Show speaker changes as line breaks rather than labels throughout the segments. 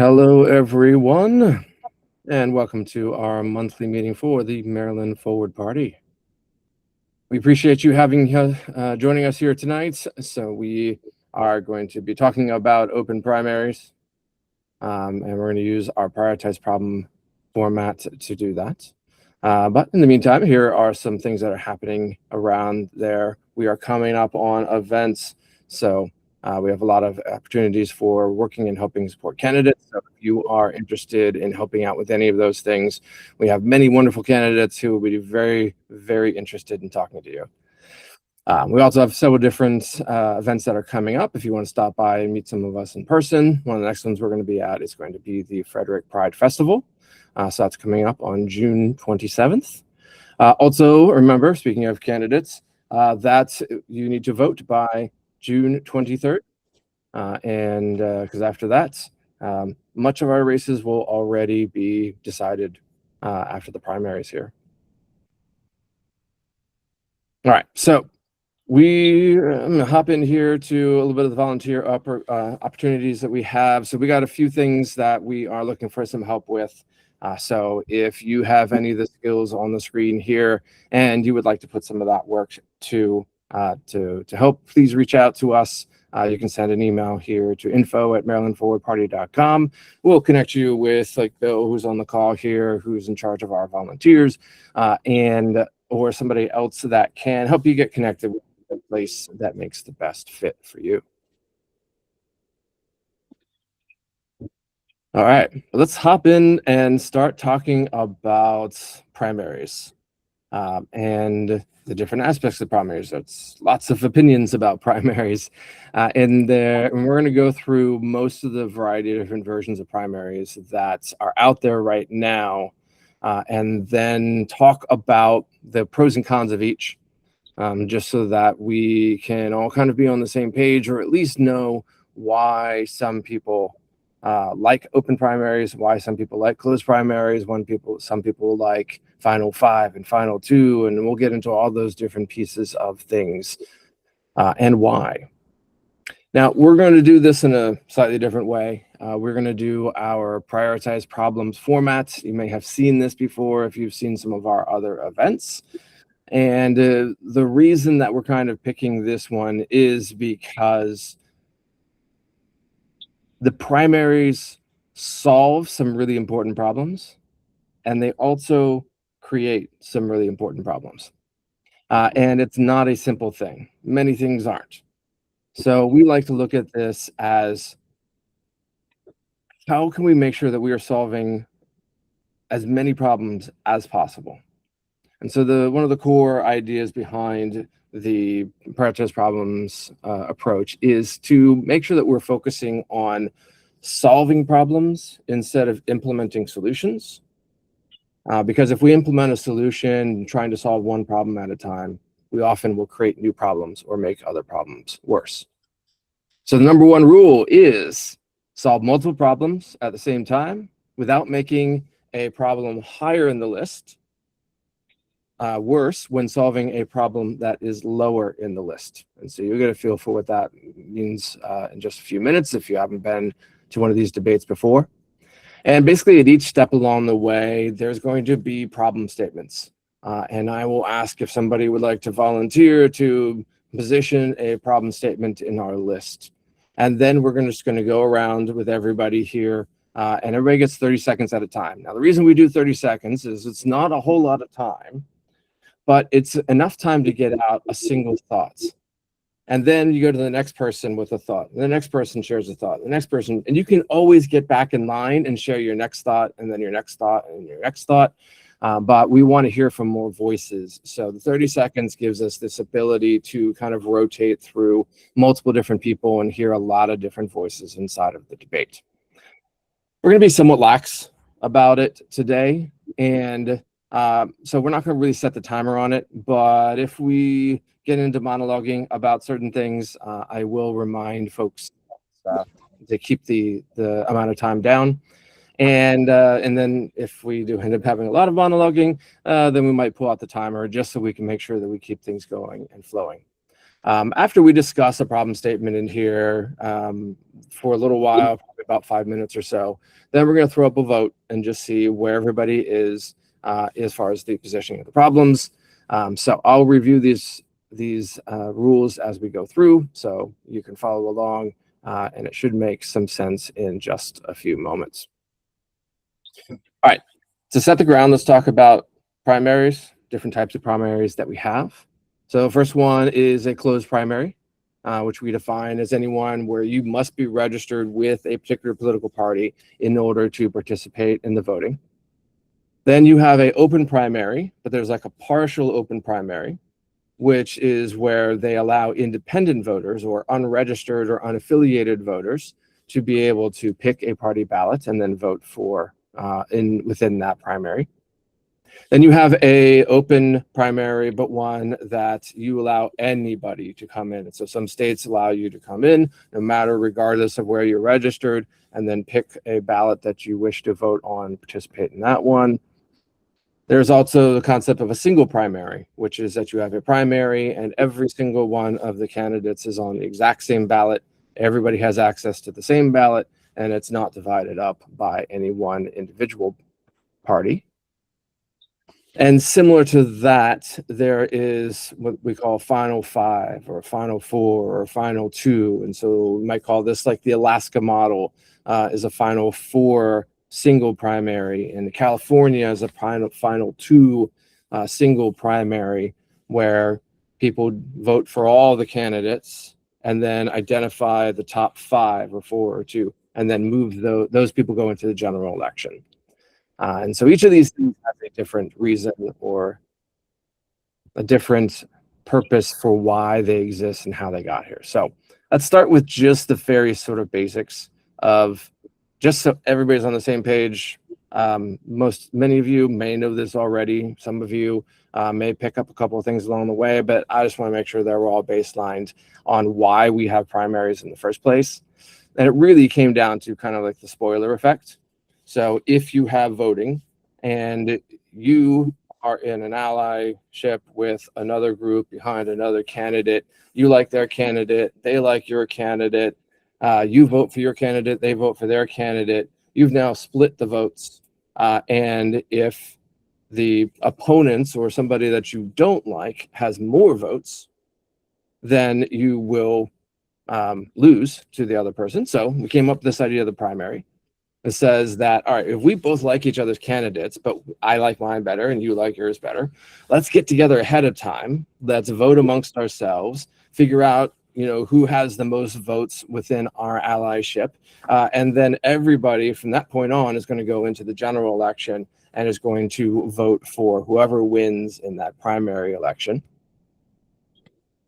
Hello, everyone, and welcome to our monthly meeting for the Maryland Forward Party. We appreciate you joining us here tonight. So we are going to be talking about open primaries, and we're going to use our prioritized problem format to do that. But in the meantime, here are some things that are happening around there. We are coming up on events, so we have a lot of opportunities for working and helping support candidates. So if you are interested in helping out with any of those things, we have many wonderful candidates who will be very, very interested in talking to you. We also have several different events that are coming up. If you want to stop by and meet some of us in person, one of the next ones we're going to be at is going to be the Frederick Pride Festival. So that's coming up on June 27th. Also, remember, speaking of candidates, that you need to vote by June 23rd. And because after that, much of our races will already be decided after the primaries here. All right, so we hop in here to a little bit of the volunteer opportunities that we have. So we got a few things that we are looking for some help with. So if you have any of the skills on the screen here and you would like to put some of that work to help, please reach out to us. You can send an email here to info@marylandforwardparty.com. We'll connect you with like Bill, who's on the call here, who's in charge of our volunteers, or somebody else that can help you get connected with the place that makes the best fit for you. All right, let's hop in and start talking about primaries and the different aspects of primaries. There's lots of opinions about primaries and we're going to go through most of the variety of different versions of primaries that are out there right now, and then talk about the pros and cons of each, just so that we can all kind of be on the same page, or at least know why some people like open primaries, why some people like closed primaries, some people like final 5 and final 2, and we'll get into all those different pieces of things and why. Now, we're going to do this in a slightly different way. We're going to do our prioritized problems format. You may have seen this before if you've seen some of our other events. And the reason that we're kind of picking this one is because the primaries solve some really important problems, and they also create some really important problems. And it's not a simple thing. Many things aren't. So we like to look at this as, how can we make sure that we are solving as many problems as possible? And so one of the core ideas behind the prioritized problems approach is to make sure that we're focusing on solving problems instead of implementing solutions. Because if we implement a solution trying to solve one problem at a time, we often will create new problems or make other problems worse. So the number one rule is solve multiple problems at the same time without making a problem higher in the list worse when solving a problem that is lower in the list. And so you'll get a feel for what that means in just a few minutes if you haven't been to one of these debates before. And basically at each step along the way, there's going to be problem statements. And I will ask if somebody would like to volunteer to position a problem statement in our list. And then we're just going to go around with everybody here, and everybody gets 30 seconds at a time. Now, the reason we do 30 seconds is it's not a whole lot of time, but it's enough time to get out a single thought. And then you go to the next person with a thought. The next person shares a thought. The next person, and you can always get back in line and share your next thought, and then your next thought, and your next thought. But we want to hear from more voices. So the 30 seconds gives us this ability to kind of rotate through multiple different people and hear a lot of different voices inside of the debate. We're going to be somewhat lax about it today. And so we're not going to really set the timer on it. But if we get into monologuing about certain things, I will remind folks to keep the amount of time down. And then if we do end up having a lot of monologuing, then we might pull out the timer just so we can make sure that we keep things going and flowing. After we discuss a problem statement in here for a little while, about 5 minutes or so. Then we're going to throw up a vote and just see where everybody is as far as the positioning of the problems. So I'll review these rules as we go through, so you can follow along, and it should make some sense in just a few moments. All right, to set the ground, let's talk about primaries, different types of primaries that we have. So the first one is a closed primary, which we define as anyone where you must be registered with a particular political party in order to participate in the voting. Then you have an open primary, but there's like a partial open primary, which is where they allow independent voters or unregistered or unaffiliated voters to be able to pick a party ballot and then vote for within that primary. Then you have a open primary, but one that you allow anybody to come in. So some states allow you to come in, no matter, regardless of where you're registered, and then pick a ballot that you wish to vote on, participate in that one. There's also the concept of a single primary, which is that you have a primary and every single one of the candidates is on the exact same ballot. Everybody has access to the same ballot, and it's not divided up by any one individual party. And similar to that, there is what we call final five or final four or final two. And so we might call this like the Alaska model, is a final four single primary, and California is a final two single primary, where people vote for all the candidates and then identify the top five or four or two, and then move those people go into the general election. And so each of these things has a different reason or a different purpose for why they exist and how they got here. So let's start with just the very sort of basics of, just so everybody's on the same page. Many of you may know this already. Some of you may pick up a couple of things along the way, but I just want to make sure that we're all baselined on why we have primaries in the first place. And it really came down to kind of like the spoiler effect. So if you have voting and you are in an allyship with another group behind another candidate, you like their candidate, they like your candidate, you vote for your candidate, they vote for their candidate, you've now split the votes. And if the opponents or somebody that you don't like has more votes, then you will lose to the other person. So we came up with this idea of the primary. It says that, all right, if we both like each other's candidates, but I like mine better and you like yours better, let's get together ahead of time. Let's vote amongst ourselves, figure out, who has the most votes within our allyship. And then everybody from that point on is going to go into the general election and is going to vote for whoever wins in that primary election.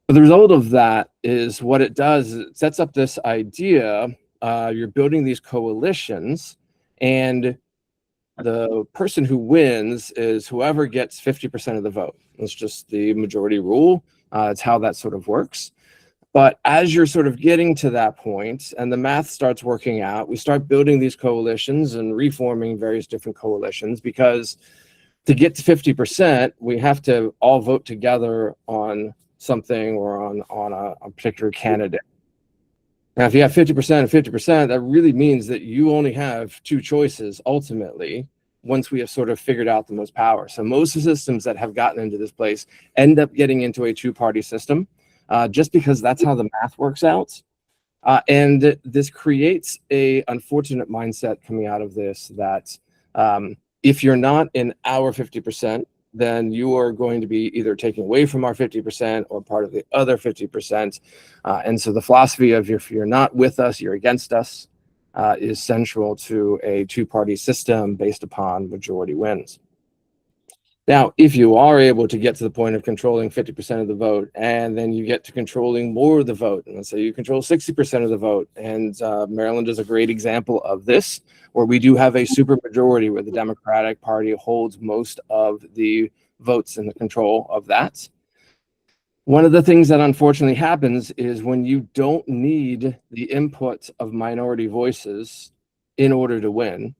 But the result of that is what it does is it sets up this idea. You're building these coalitions, and the person who wins is whoever gets 50% of the vote. It's just the majority rule. It's how that sort of works. But as you're sort of getting to that point and the math starts working out, we start building these coalitions and reforming various different coalitions, because to get to 50%, we have to all vote together on something or on a particular candidate. Now, if you have 50% and 50%, that really means that you only have two choices ultimately, once we have sort of figured out the most power. So most systems that have gotten into this place end up getting into a two-party system, just because that's how the math works out. And this creates a unfortunate mindset coming out of this, that if you're not in our 50%, then you are going to be either taking away from our 50% or part of the other 50%. And so the philosophy of, if you're not with us, you're against us, is central to a two-party system based upon majority wins. Now, if you are able to get to the point of controlling 50% of the vote, and then you get to controlling more of the vote, and let's say you control 60% of the vote, and Maryland is a great example of this, where we do have a supermajority where the Democratic Party holds most of the votes and the control of that. One of the things that unfortunately happens is when you don't need the input of minority voices in order to win,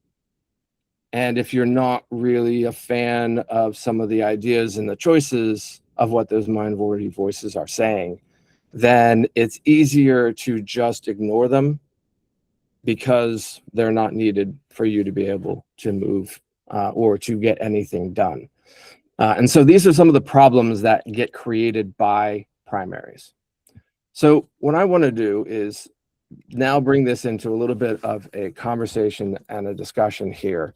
and if you're not really a fan of some of the ideas and the choices of what those minority voices are saying, then it's easier to just ignore them because they're not needed for you to be able to move or to get anything done. And so these are some of the problems that get created by primaries. So what I want to do is now bring this into a little bit of a conversation and a discussion here.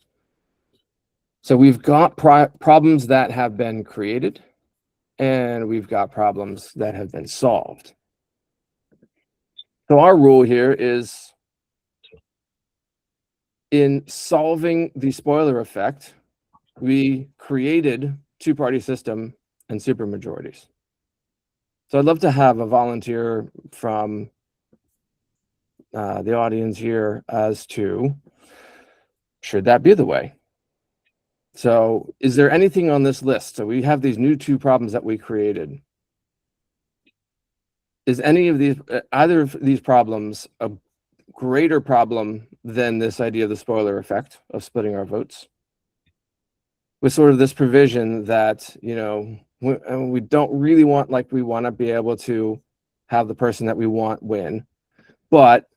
So we've got problems that have been created, and we've got problems that have been solved. So our rule here is, in solving the spoiler effect, we created two-party system and supermajorities. So I'd love to have a volunteer from the audience here as to, should that be the way? So is there anything on this list? So we have these new two problems that we created. Is any of these, either of these problems, a greater problem than this idea of the spoiler effect of splitting our votes? With sort of this provision that, you know, we don't really want, like, we want to be able to have the person that we want win, but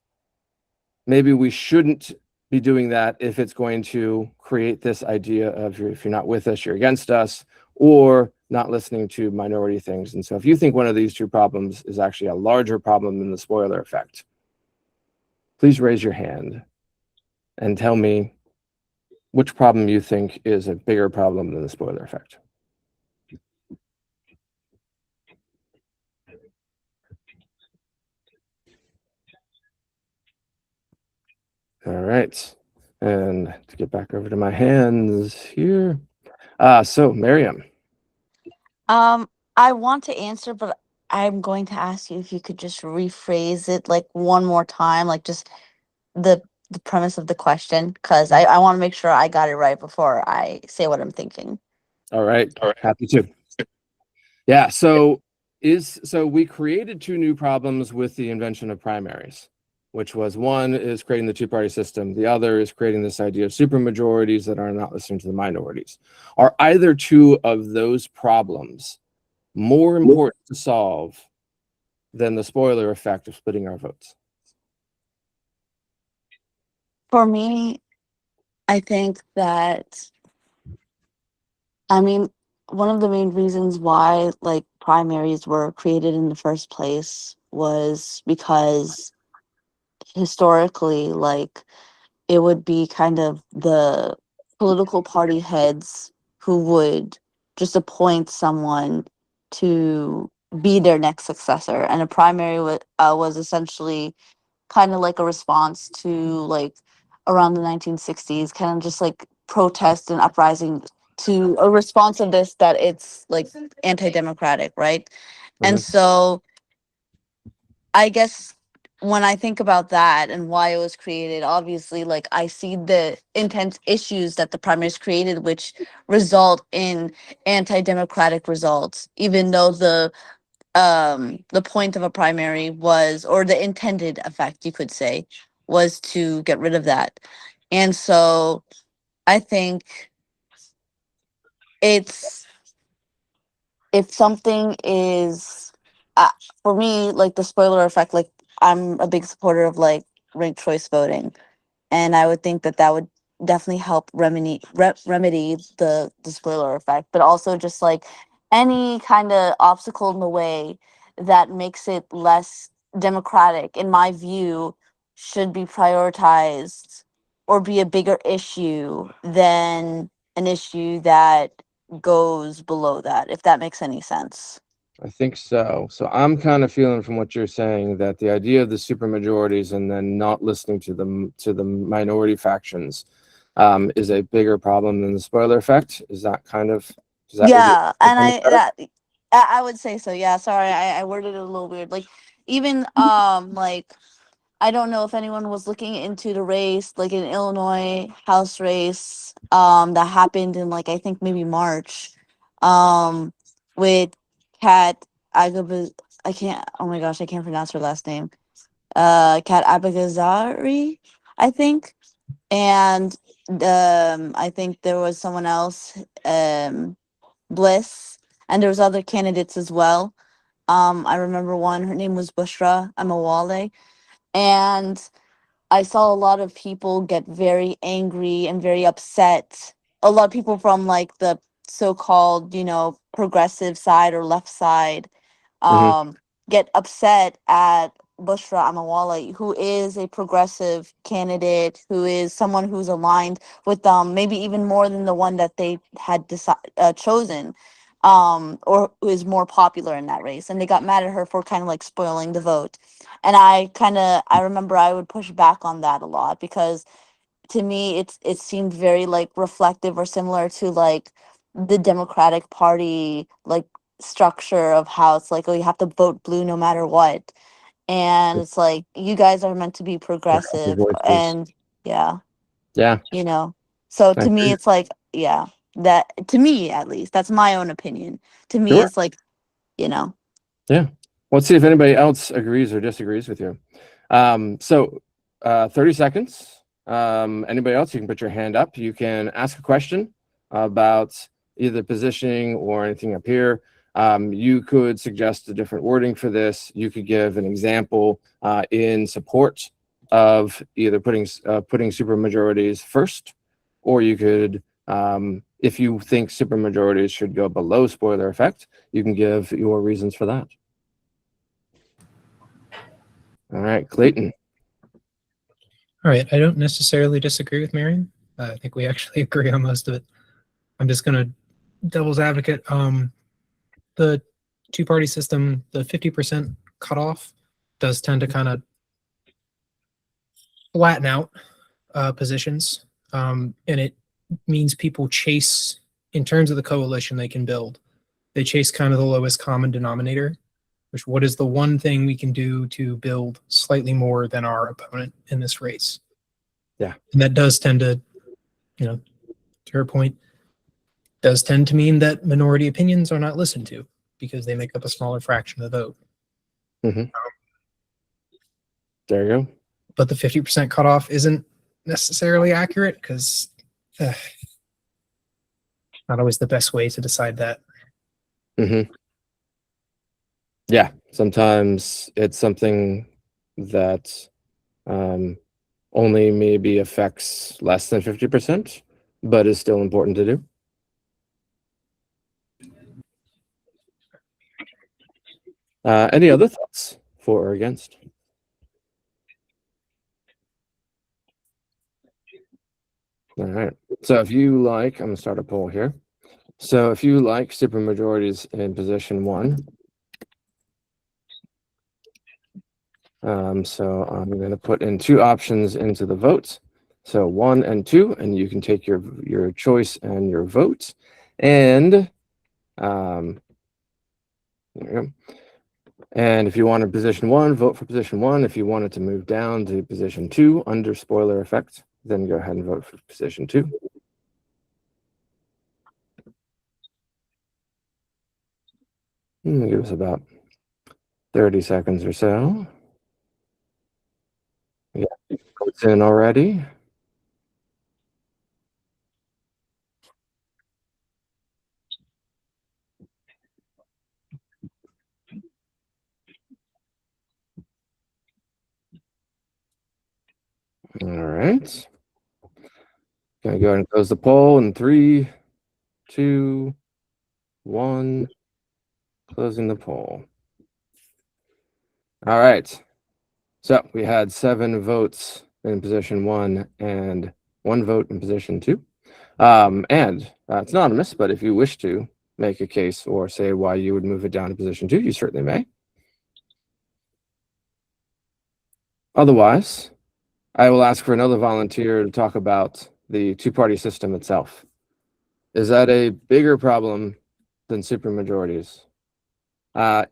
maybe we shouldn't be doing that if it's going to create this idea of, if you're not with us, you're against us, or not listening to minority things. And so if you think one of these two problems is actually a larger problem than the spoiler effect, please raise your hand and tell me which problem you think is a bigger problem than the spoiler effect. All right. And to get back over to my hands here. So Miriam.
I want to answer, but I'm going to ask you if you could just rephrase it like one more time, like just the the premise of the question, because I want to make sure I got it right before I say what I'm thinking.
All right. Happy to. Yeah. So we created two new problems with the invention of primaries, which was, one is creating the two-party system. The other is creating this idea of supermajorities that are not listening to the minorities. Are either two of those problems more important to solve than the spoiler effect of splitting our votes?
For me, I think that, I mean, one of the main reasons why like primaries were created in the first place was because historically, like, it would be kind of the political party heads who would just appoint someone to be their next successor, and a primary was essentially kind of like a response to, like, around the 1960s, kind of just like protest and uprising, to a response of this, that it's like anti-democratic, right? And
Mhm.
so I guess when I think about that and why it was created, obviously, like, I see the intense issues that the primaries created, which result in anti-democratic results, even though the point of a primary was, or the intended effect, you could say, was to get rid of that. And so I think it's, if something is, uh, for me, like the spoiler effect, like, I'm a big supporter of like ranked choice voting, and I would think that that would definitely help remedy the spoiler effect, but also just like any kind of obstacle in the way that makes it less democratic, in my view, should be prioritized or be a bigger issue than an issue that goes below that, if that makes any sense.
I think so. So I'm kind of feeling from what you're saying that the idea of the supermajorities and then not listening to the minority factions is a bigger problem than the spoiler effect. Is that kind of, is that what you're
Yeah, and
coming at?
I would say so. Yeah, sorry, I worded it a little weird. Like, even like, I don't know if anyone was looking into the race, like in Illinois House race, that happened in, like, I think maybe March, um, with Kat Agab. I can't. Oh my gosh, I can't pronounce her last name. Kat Abagazari, I think, and I think there was someone else, Bliss, and there was other candidates as well. I remember one. Her name was Bushra Amawale, and I saw a lot of people get very angry and very upset. A lot of people from like the so-called, progressive side or left side,
Hmm.
um, get upset at Bushra Amawala, who is a progressive candidate, who is someone who's aligned with them, maybe even more than the one that they had chosen, or who is more popular in that race. And they got mad at her for kind of like spoiling the vote. And I remember I would push back on that a lot, because to me it seemed very like reflective or similar to like the Democratic Party like structure of how it's like, oh, you have to vote blue no matter what. And it's like, you guys are meant to be
Progressive
progressive.
voices.
And yeah,
Yeah,
you know so
I
to me
agree.
it's like, yeah, that, to me at least, that's my own opinion. To me
Sure.
it's like, you know
Yeah. Let's see if anybody else agrees or disagrees with you. 30 seconds. Anybody else, you can put your hand up. You can ask a question about either positioning or anything up here. You could suggest a different wording for this. You could give an example in support of either putting supermajorities first, or you could, if you think supermajorities should go below spoiler effect, you can give your reasons for that. All right, Clayton.
All right, I don't necessarily disagree with Marion. I think we actually agree on most of it. I'm just gonna devil's advocate. The two-party system, the 50% cutoff, does tend to kind of flatten out positions, and it means people chase, in terms of the coalition they can build, they chase kind of the lowest common denominator, which what is the one thing we can do to build slightly more than our opponent in this race.
Yeah.
And that does tend to, to her point, does tend to mean that minority opinions are not listened to because they make up a smaller fraction of the vote.
Mm-hmm. There you go.
But the 50% cutoff isn't necessarily accurate because not always the best way to decide that.
Mm-hmm. Yeah, sometimes it's something that only maybe affects less than 50%, but is still important to do. Any other thoughts for or against? All right. So if you like, I'm gonna start a poll here. So if you like supermajorities in position one, so I'm gonna put in two options into the vote. So 1 and 2, and you can take your choice and your vote. And there we go. And if you wanted position 1, vote for position 1. If you wanted to move down to position 2 under spoiler effect, then go ahead and vote for position 2. Give us about 30 seconds or so. Yeah, votes in already. All right. Gonna go ahead and close the poll in 3, 2, 1. Closing the poll. All right. So we had 7 votes in position 1 and 1 vote in position 2. And it's anonymous, but if you wish to make a case or say why you would move it down to position 2, you certainly may. Otherwise, I will ask for another volunteer to talk about the two-party system itself. Is that a bigger problem than supermajorities?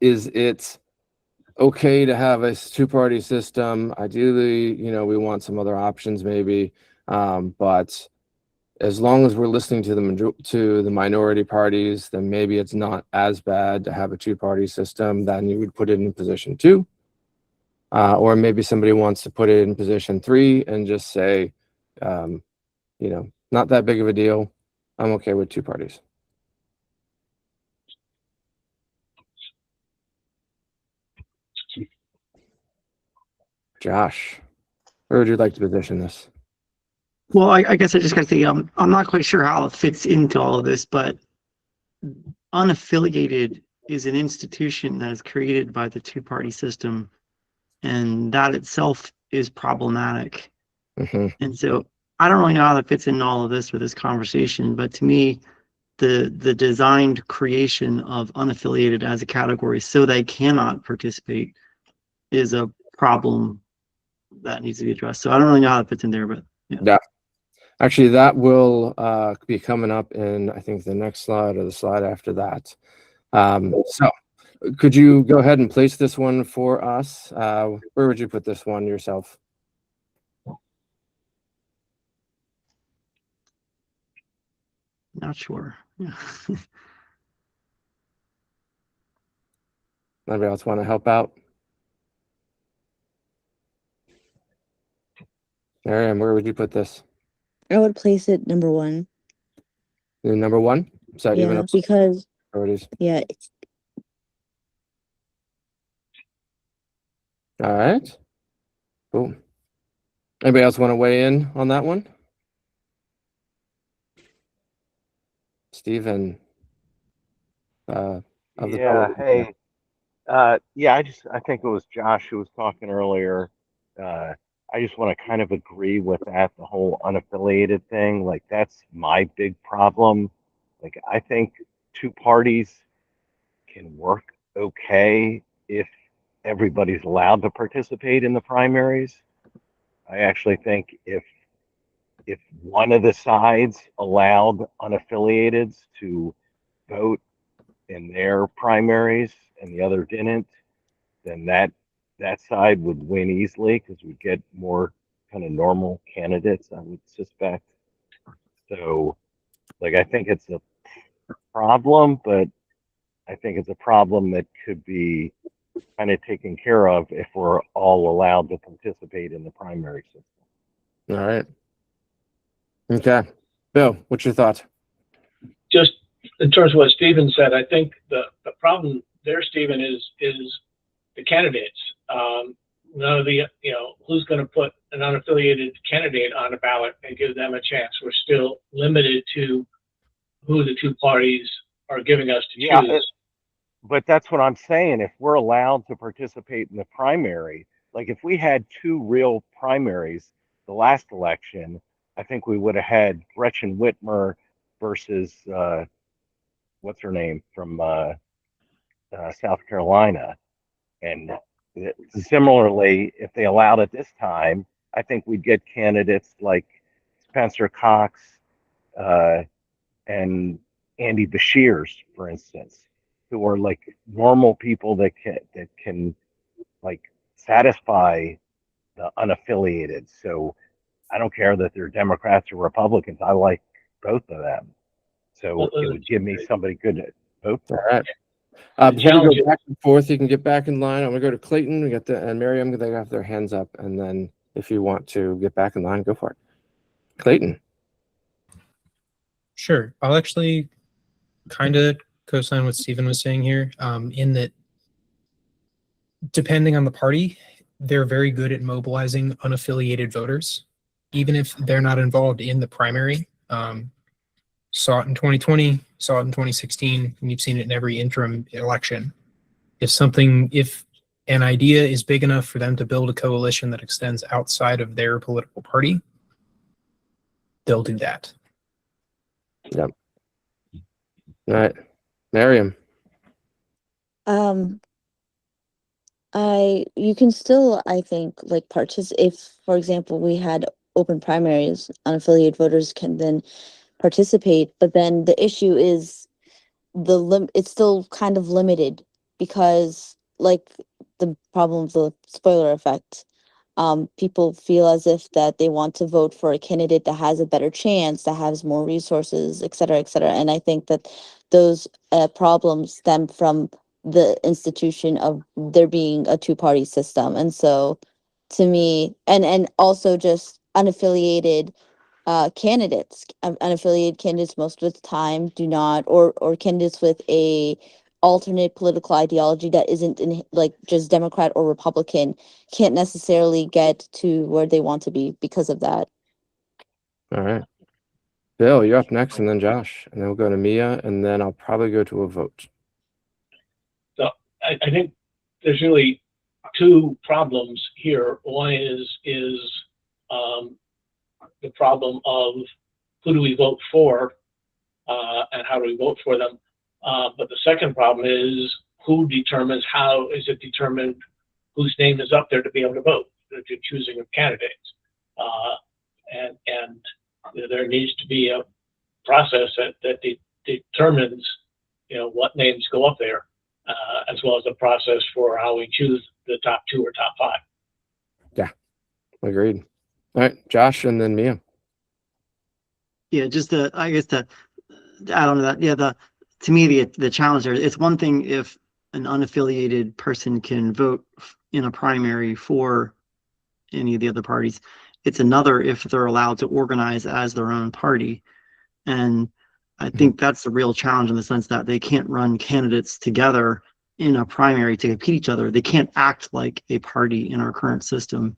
Is it okay to have a two-party system? Ideally, we want some other options maybe, but as long as we're listening to the minority parties, then maybe it's not as bad to have a two-party system. Then you would put it in position 2, or maybe somebody wants to put it in position 3 and just say, not that big of a deal. I'm okay with 2 parties. Josh. Where would you like to position this?
Well, I guess I just got to say, I'm not quite sure how it fits into all of this, but unaffiliated is an institution that is created by the two-party system, and that itself is problematic.
Hmm.
And so I don't really know how that fits into all of this with this conversation, but to me, the designed creation of unaffiliated as a category so they cannot participate is a problem that needs to be addressed. So I don't really know how it fits in there, but
Yeah. Actually, that will be coming up in, I think, the next slide or the slide after that. So could you go ahead and place this one for us? Where would you put this one yourself?
not sure. Yeah.
Anybody else want to help out? Miriam, where would you put this?
I would place it number one.
Number one? So even
Yeah,
up
because
priorities.
yeah, it's
All right. Cool. Anybody else want to weigh in on that one? Stephen. Of the
Yeah,
public.
hey. Yeah, I think it was Josh who was talking earlier. Uh, I just want to kind of agree with that, the whole unaffiliated thing. Like, that's my big problem. Like, I think two parties can work okay if everybody's allowed to participate in the primaries. I actually think if one of the sides allowed unaffiliateds to vote in their primaries and the other didn't, then that side would win easily because we get more kind of normal candidates, I would suspect. So, like, I think it's a problem, but I think it's a problem that could be kind of taken care of if we're all allowed to participate in the primary system.
All right. Okay. Bill, what's your thoughts?
Just in terms of what Stephen said, I think the problem there, Stephen, is the candidates. None of the, who's going to put an unaffiliated candidate on a ballot and give them a chance? We're still limited to who the two parties are giving us to
Yeah,
choose.
but that's what I'm saying. If we're allowed to participate in the primary, like if we had two real primaries the last election, I think we would have had Gretchen Whitmer versus what's her name from South Carolina. And similarly, if they allowed it this time, I think we'd get candidates like Spencer Cox uh, and Andy Beshears, for instance, who are like normal people that can like satisfy the unaffiliated. So I don't care that they're Democrats or Republicans. I like both of them. So it would give me somebody good to vote
All
for.
right.
The
Before we
challenge
go back and forth, you can get back in line. I'm gonna go to Clayton. We got and Miriam. They have their hands up, and then if you want to get back in line, go for it. Clayton.
Sure. I'll actually kind of co-sign what Stephen was saying here, in that depending on the party, they're very good at mobilizing unaffiliated voters, even if they're not involved in the primary. Saw it in 2020, saw it in 2016, and you've seen it in every interim election. If an idea is big enough for them to build a coalition that extends outside of their political party, they'll do that.
Yep. All right. Miriam.
um you can still, I think, like if, for example, we had open primaries, unaffiliated voters can then participate, but then the issue is it's still kind of limited because, like, the problem of the spoiler effect, people feel as if that they want to vote for a candidate that has a better chance, that has more resources, et cetera, et cetera. And I think that those problems stem from the institution of there being a two-party system. And so, to me, and also just unaffiliated candidates, unaffiliated candidates most of the time do not, or candidates with a alternate political ideology that isn't in like just Democrat or Republican can't necessarily get to where they want to be because of that.
All right. Bill, you're up next, and then Josh, and then we'll go to Mia, and then I'll probably go to a vote.
So I think there's really two problems here. One is the problem of who do we vote for, and how do we vote for them. But the second problem is who determines, how is it determined whose name is up there to be able to vote, if you're choosing of candidates. And there needs to be a process that determines, what names go up there, as well as a process for how we choose the top 2 or top 5.
Yeah, agreed. All right, Josh, and then Mia.
Yeah, just I guess to add on to that, yeah, to me the challenge there, it's one thing if an unaffiliated person can vote in a primary for any of the other parties. It's another if they're allowed to organize as their own party. And I think that's the real challenge in the sense that they can't run candidates together in a primary to compete each other. They can't act like a party in our current system.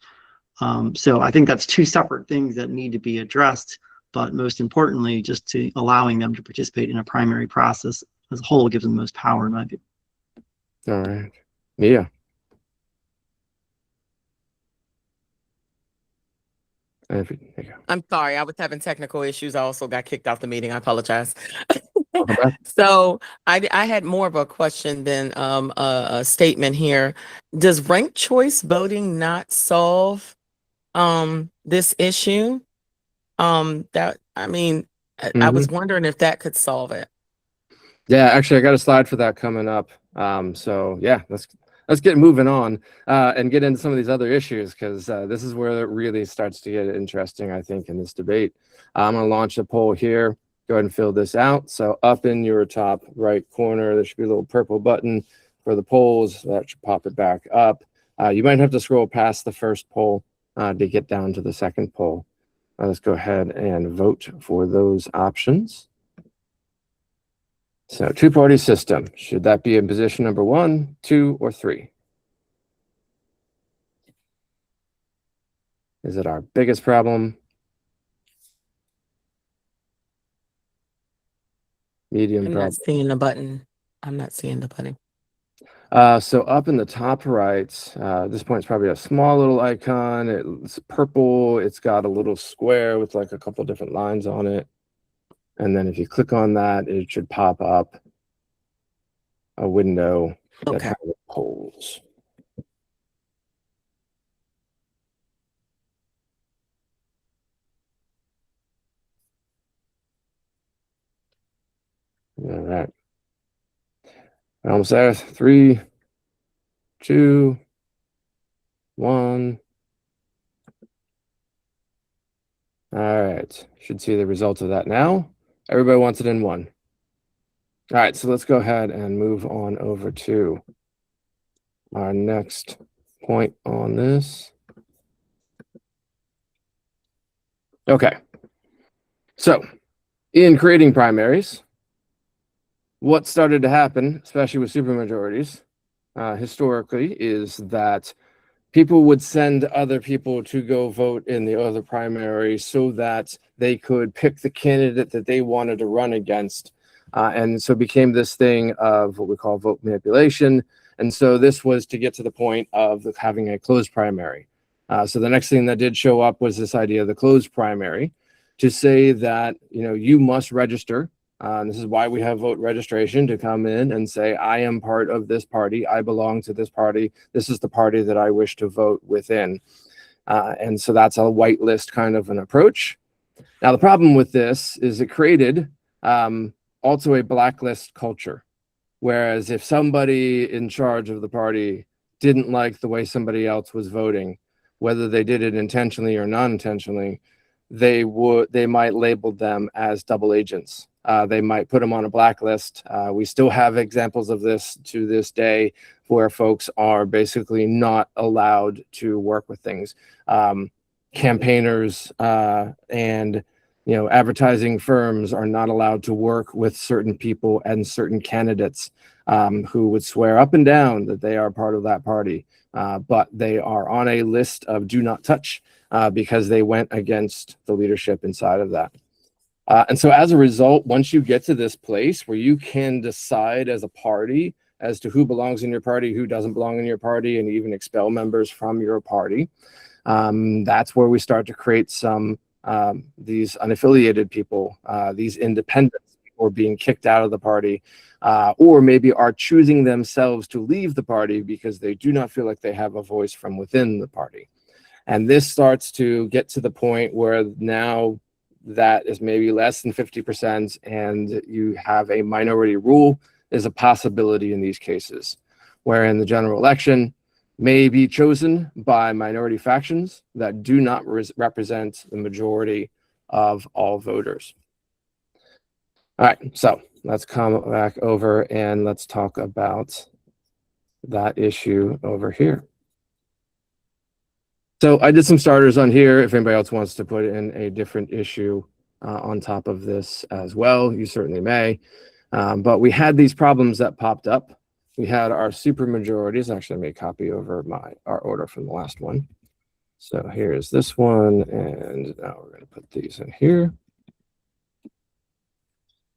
So I think that's two separate things that need to be addressed. But most importantly, just to allowing them to participate in a primary process as a whole gives them the most power, in my view.
All right. Mia. There you go.
I'm sorry, I was having technical issues. I also got kicked off the meeting. I apologize.
Okay.
So I had more of a question than a statement here. Does ranked choice voting not solve this issue? That I mean, I was wondering if that could solve it.
Yeah, actually, I got a slide for that coming up. So yeah, let's get moving on and get into some of these other issues, because this is where it really starts to get interesting, I think, in this debate. I'm going to launch a poll here. Go ahead and fill this out. So up in your top right corner, there should be a little purple button for the polls. That should pop it back up. You might have to scroll past the first poll to get down to the second poll. Let's go ahead and vote for those options. So two-party system, should that be in position number 1, 2, or 3? Is it our biggest problem? Medium
I'm
problem?
not seeing the button. I'm not seeing the button.
So up in the top right, this point is probably a small little icon. It's purple. It's got a little square with like a couple different lines on it. And then if you click on that, it should pop up a window that
Okay.
has the polls. All right. Almost there. 3, 2, 1. All right. Should see the results of that now. Everybody wants it in 1. All right. So let's go ahead and move on over to our next point on this. Okay. So in creating primaries, what started to happen, especially with supermajorities, historically, is that people would send other people to go vote in the other primary so that they could pick the candidate that they wanted to run against. And so it became this thing of what we call vote manipulation. And so this was to get to the point of having a closed primary. So the next thing that did show up was this idea of the closed primary, to say that, you must register. And this is why we have vote registration, to come in and say, I am part of this party. I belong to this party. This is the party that I wish to vote within. And so that's a whitelist kind of an approach. Now, the problem with this is it created also a blacklist culture. Whereas if somebody in charge of the party didn't like the way somebody else was voting, whether they did it intentionally or non-intentionally, they might label them as double agents. They might put them on a blacklist. We still have examples of this to this day, where folks are basically not allowed to work with things. Campaigners and Advertising firms are not allowed to work with certain people and certain candidates who would swear up and down that they are part of that party, but they are on a list of do not touch because they went against the leadership inside of that. And so as a result, once you get to this place where you can decide as a party as to who belongs in your party, who doesn't belong in your party, and even expel members from your party, that's where we start to create some these unaffiliated people, these independents, or being kicked out of the party, or maybe are choosing themselves to leave the party because they do not feel like they have a voice from within the party. And this starts to get to the point where now that is maybe less than 50%, and you have a minority rule is a possibility in these cases, where in the general election may be chosen by minority factions that do not represent the majority of all voters. All right, so let's come back over and let's talk about that issue over here. So I did some starters on here. If anybody else wants to put in a different issue on top of this as well, you certainly may. But we had these problems that popped up. We had our supermajorities. Actually, I made a copy over our order from the last one. So here's this one, and now we're going to put these in here.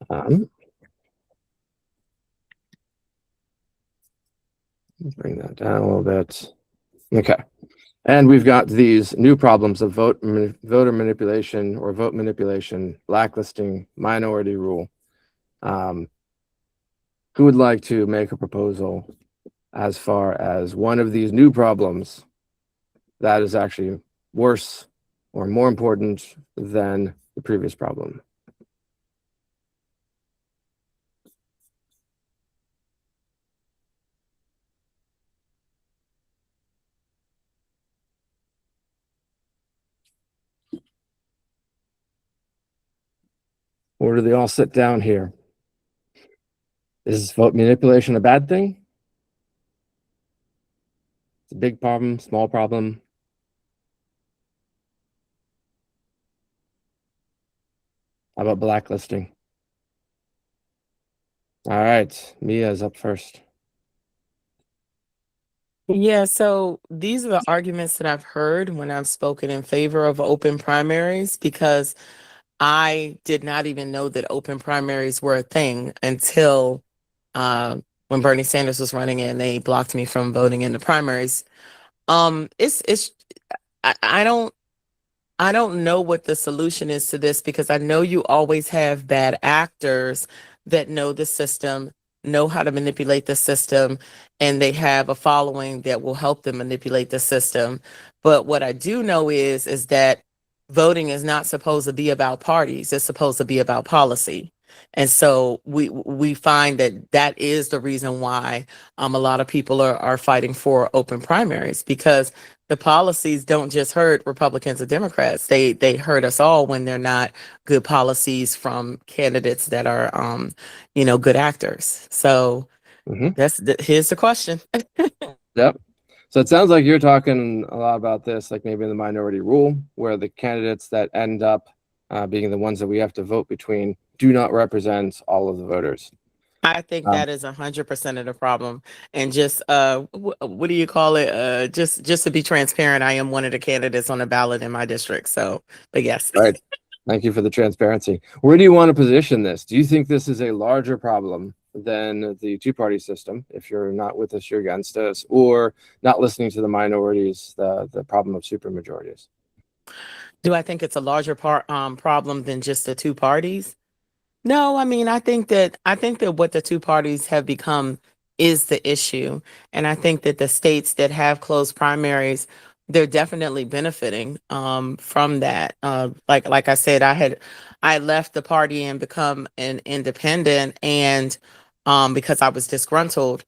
Bring that down a little bit. Okay. And we've got these new problems of voter manipulation or vote manipulation, blacklisting, minority rule. Who would like to make a proposal as far as one of these new problems that is actually worse or more important than the previous problem? Or do they all sit down here? Is vote manipulation a bad thing? It's a big problem, small problem. How about blacklisting? All right, Mia's up first.
Yeah, so these are the arguments that I've heard when I've spoken in favor of open primaries, because I did not even know that open primaries were a thing until when Bernie Sanders was running and they blocked me from voting in the primaries. It's I don't know what the solution is to this, because I know you always have bad actors that know the system, know how to manipulate the system, and they have a following that will help them manipulate the system. But what I do know is that voting is not supposed to be about parties. It's supposed to be about policy. And so we find that that is the reason why a lot of people are fighting for open primaries, because the policies don't just hurt Republicans or Democrats. They hurt us all when they're not good policies from candidates that are good actors. So here's the question.
Yep. So it sounds like you're talking a lot about this, like maybe in the minority rule, where the candidates that end up being the ones that we have to vote between do not represent all of the voters.
I think that is 100% of the problem. And just what do you call it? Just to be transparent, I am one of the candidates on the ballot in my district. So, but yes.
Right. Thank you for the transparency. Where do you want to position this? Do you think this is a larger problem than the two-party system, if you're not with us, you're against us, or not listening to the minorities, the problem of supermajorities?
Do I think it's a larger problem than just the two parties? No, I mean, I think that what the two parties have become is the issue. And I think that the states that have closed primaries, they're definitely benefiting from that. Like I said, I left the party and become an independent, and because I was disgruntled,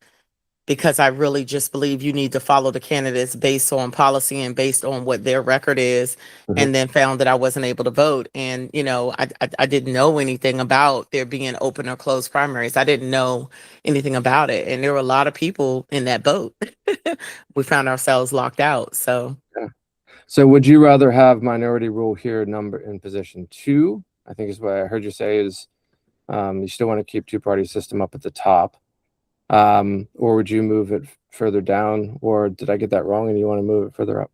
because I really just believe you need to follow the candidates based on policy and based on what their record is, and then found that I wasn't able to vote. And, I didn't know anything about there being open or closed primaries. I didn't know anything about it. And there were a lot of people in that boat. We found ourselves locked out. So.
Yeah. So would you rather have minority rule here in position 2 I think is what I heard you say is you still want to keep two-party system up at the top. Or would you move it further down? Or did I get that wrong and you want to move it further up?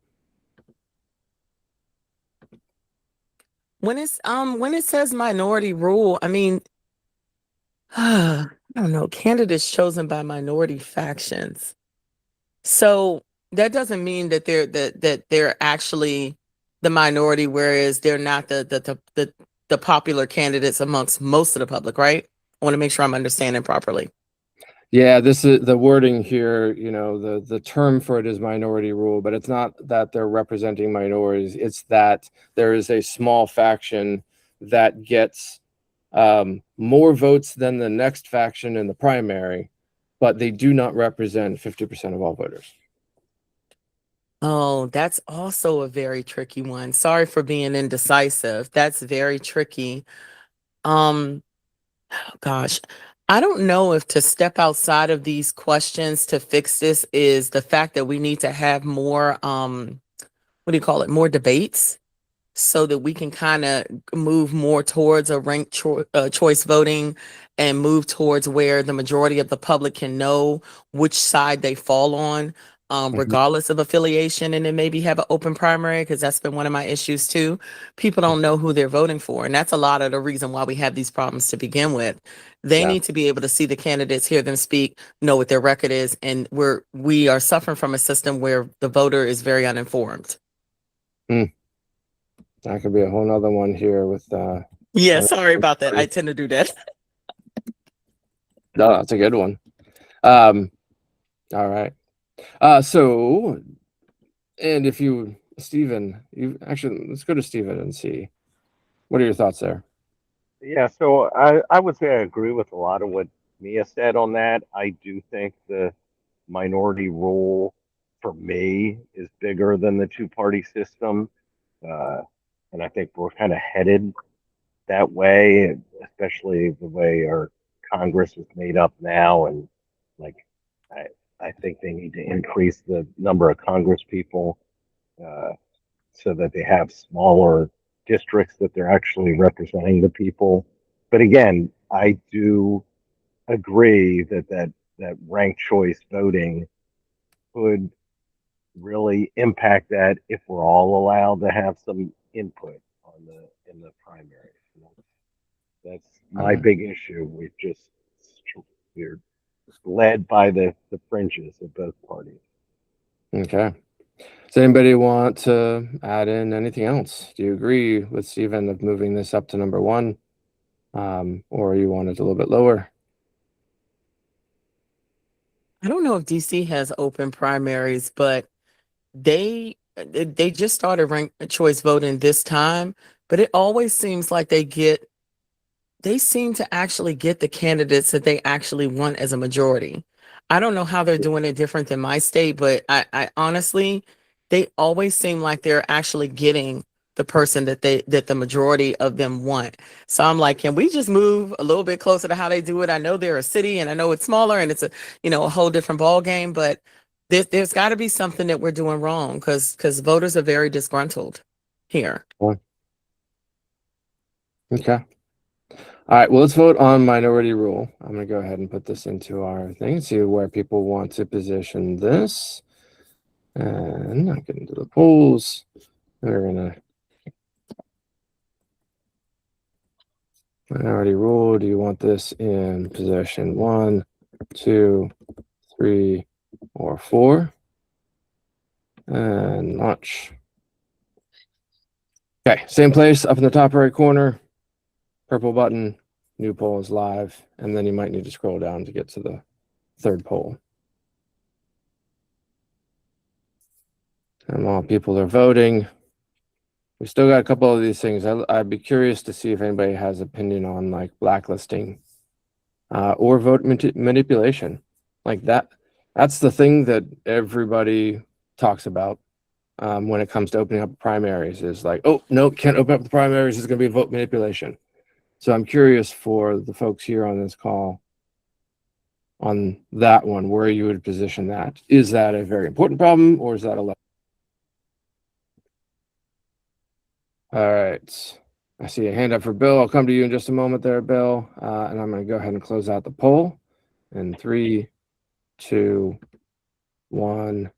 When it says minority rule, I mean, I don't know, candidates chosen by minority factions. So that doesn't mean that they're actually the minority, whereas they're not the popular candidates amongst most of the public, right? I want to make sure I'm understanding properly.
Yeah, this is the wording here, the term for it is minority rule, but it's not that they're representing minorities. It's that there is a small faction that gets more votes than the next faction in the primary, but they do not represent 50% of all voters.
Oh, that's also a very tricky one. Sorry for being indecisive. That's very tricky. Oh gosh, I don't know if to step outside of these questions to fix this is the fact that we need to have more, what do you call it, more debates so that we can kind of move more towards a choice voting and move towards where the majority of the public can know which side they fall on, regardless of affiliation, and then maybe have an open primary, because that's been one of my issues too. People don't know who they're voting for, and that's a lot of the reason why we have these problems to begin with. They
Yeah.
need to be able to see the candidates, hear them speak, know what their record is, and we are suffering from a system where the voter is very uninformed.
That could be a whole nother one here with
Yeah, sorry about that. I tend to do that.
no, that's a good one. All right. So, and if you, Stephen, you actually, let's go to Stephen and see. What are your thoughts there?
Yeah, so I would say I agree with a lot of what Mia said on that. I do think the minority rule for me is bigger than the two-party system. And I think we're kind of headed that way, especially the way our Congress is made up now. And like, I, I think they need to increase the number of Congress people so that they have smaller districts that they're actually representing the people. But again, I do agree that ranked choice voting could really impact that if we're all allowed to have some input on in the primary. That's my big issue. We're led by the fringes of both parties.
Okay. Does anybody want to add in anything else? Do you agree with Stephen of moving this up to number 1? Or you want it a little bit lower?
I don't know if DC has open primaries, but they just started ranked choice voting this time, but it always seems like they seem to actually get the candidates that they actually want as a majority. I don't know how they're doing it different than my state, but I honestly, they always seem like they're actually getting the person that the majority of them want. So I'm like, can we just move a little bit closer to how they do it? I know they're a city and I know it's smaller and it's a whole different ball game, but there's got to be something that we're doing wrong because voters are very disgruntled here.
Okay. All right, well, let's vote on minority rule. I'm going to go ahead and put this into our thing, see where people want to position this. And I get into the polls. We're going to minority rule. Do you want this in position 1, 2, 3, or 4? And launch. Okay, same place up in the top right corner. Purple button, new poll is live, and then you might need to scroll down to get to the third poll. And while people are voting, we still got a couple of these things. I'd be curious to see if anybody has opinion on like blacklisting or vote manipulation. Like that's the thing that everybody talks about when it comes to opening up primaries is like, oh, no, can't open up the primaries. It's going to be vote manipulation. So I'm curious for the folks here on this call on that one, where you would position that. Is that a very important problem or is that a... All right. I see a hand up for Bill. I'll come to you in just a moment there, Bill. And I'm going to go ahead and close out the poll. In 3, 2, 1,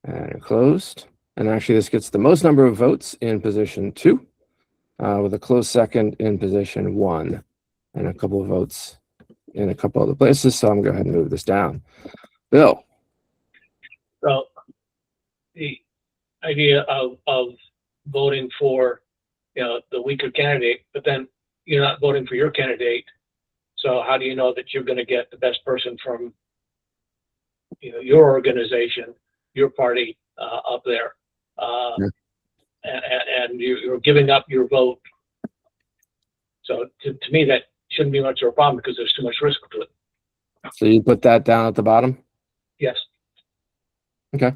and closed. And actually, this gets the most number of votes in position 2, with a close second in position 1, and a couple of votes in a couple other places. So I'm going to go ahead and move this down. Bill.
So the idea of voting for, the weaker candidate, but then you're not voting for your candidate. So how do you know that you're going to get the best person from, your organization, your party up there?
Yeah.
And you're giving up your vote. So to me, that shouldn't be much of a problem because there's too much risk to it.
So you put that down at the bottom?
Yes.
Okay.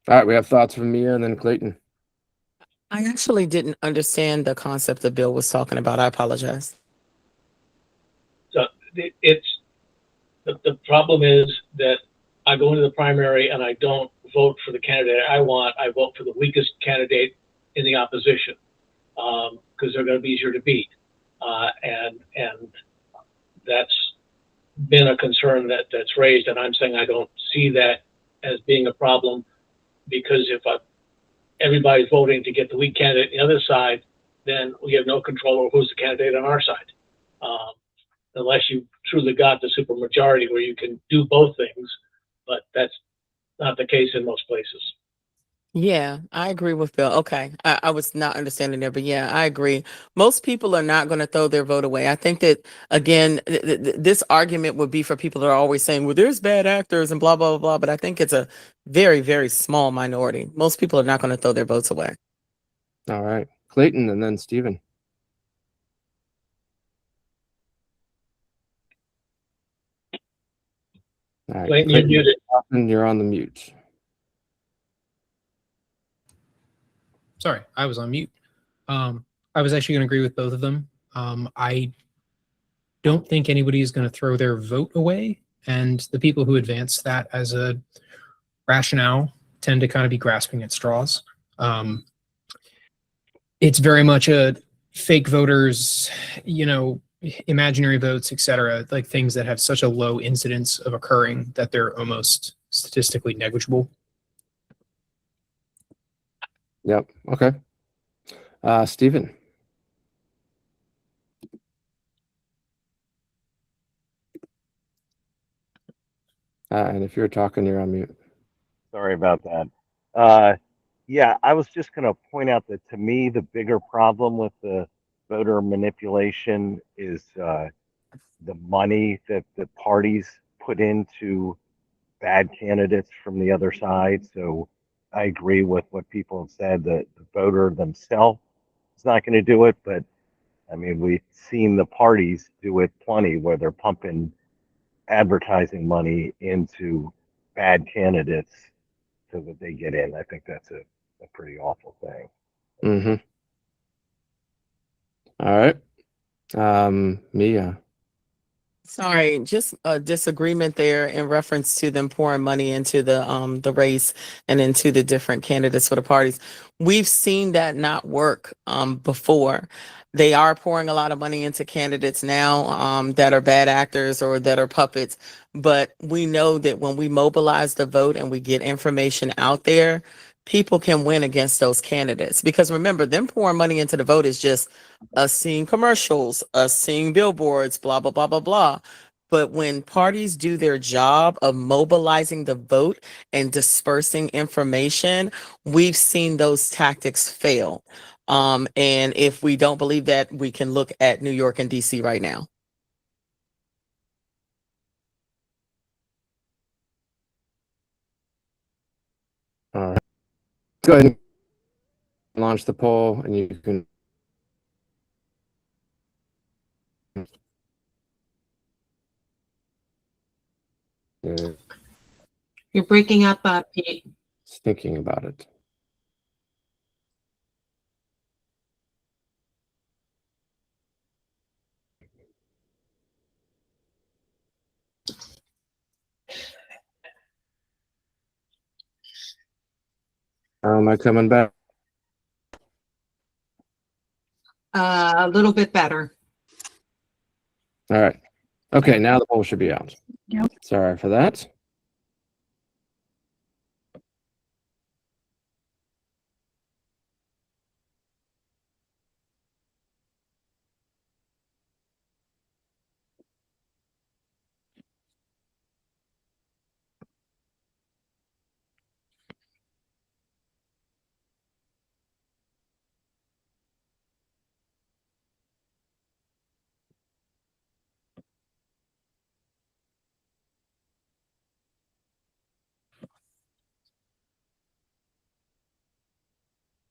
All right. We have thoughts from Mia and then Clayton.
I actually didn't understand the concept that Bill was talking about. I apologize.
So it's the problem is that I go into the primary and I don't vote for the candidate I want. I vote for the weakest candidate in the opposition because they're going to be easier to beat, and that's been a concern that's raised. And I'm saying I don't see that as being a problem because if everybody's voting to get the weak candidate on the other side, then we have no control over who's the candidate on our side. Unless you truly got the supermajority where you can do both things, but that's not the case in most places.
Yeah, I agree with Bill. Okay. I was not understanding there, but yeah, I agree. Most people are not going to throw their vote away. I think that, again, this argument would be for people that are always saying, well, there's bad actors and blah, blah, blah, blah. But I think it's a very, very small minority. Most people are not going to throw their votes away.
All right. Clayton and then Stephen. All right.
Clayton, you're muted.
You're on the mute.
Sorry, I was on mute. I was actually going to agree with both of them. I don't think anybody is going to throw their vote away, and the people who advance that as a rationale tend to kind of be grasping at straws. It's very much a fake voters, imaginary votes, etc., like things that have such a low incidence of occurring that they're almost statistically negligible.
Yep. Okay. Stephen. And if you're talking, you're on mute.
Sorry about that. Yeah, I was just going to point out that to me, the bigger problem with the voter manipulation is the money that the parties put into bad candidates from the other side. So I agree with what people have said that the voter themselves is not going to do it. But I mean, we've seen the parties do it plenty where they're pumping advertising money into bad candidates so that they get in. I think that's a pretty awful thing.
Mm-hmm. All right. Mia.
Sorry, just a disagreement there in reference to them pouring money into the race and into the different candidates for the parties. We've seen that not work before. They are pouring a lot of money into candidates now that are bad actors or that are puppets. But we know that when we mobilize the vote and we get information out there, people can win against those candidates. Because remember, them pouring money into the vote is just us seeing commercials, us seeing billboards, blah, blah, blah, blah, blah. But when parties do their job of mobilizing the vote and dispersing information, we've seen those tactics fail. And if we don't believe that, we can look at New York and DC right now.
All right. Go ahead and launch the poll, and you can.
You're breaking up, Pete.
Thinking about it. How am I coming back?
A little bit better.
All right. Okay, now the poll should be out.
Yep.
Sorry for that.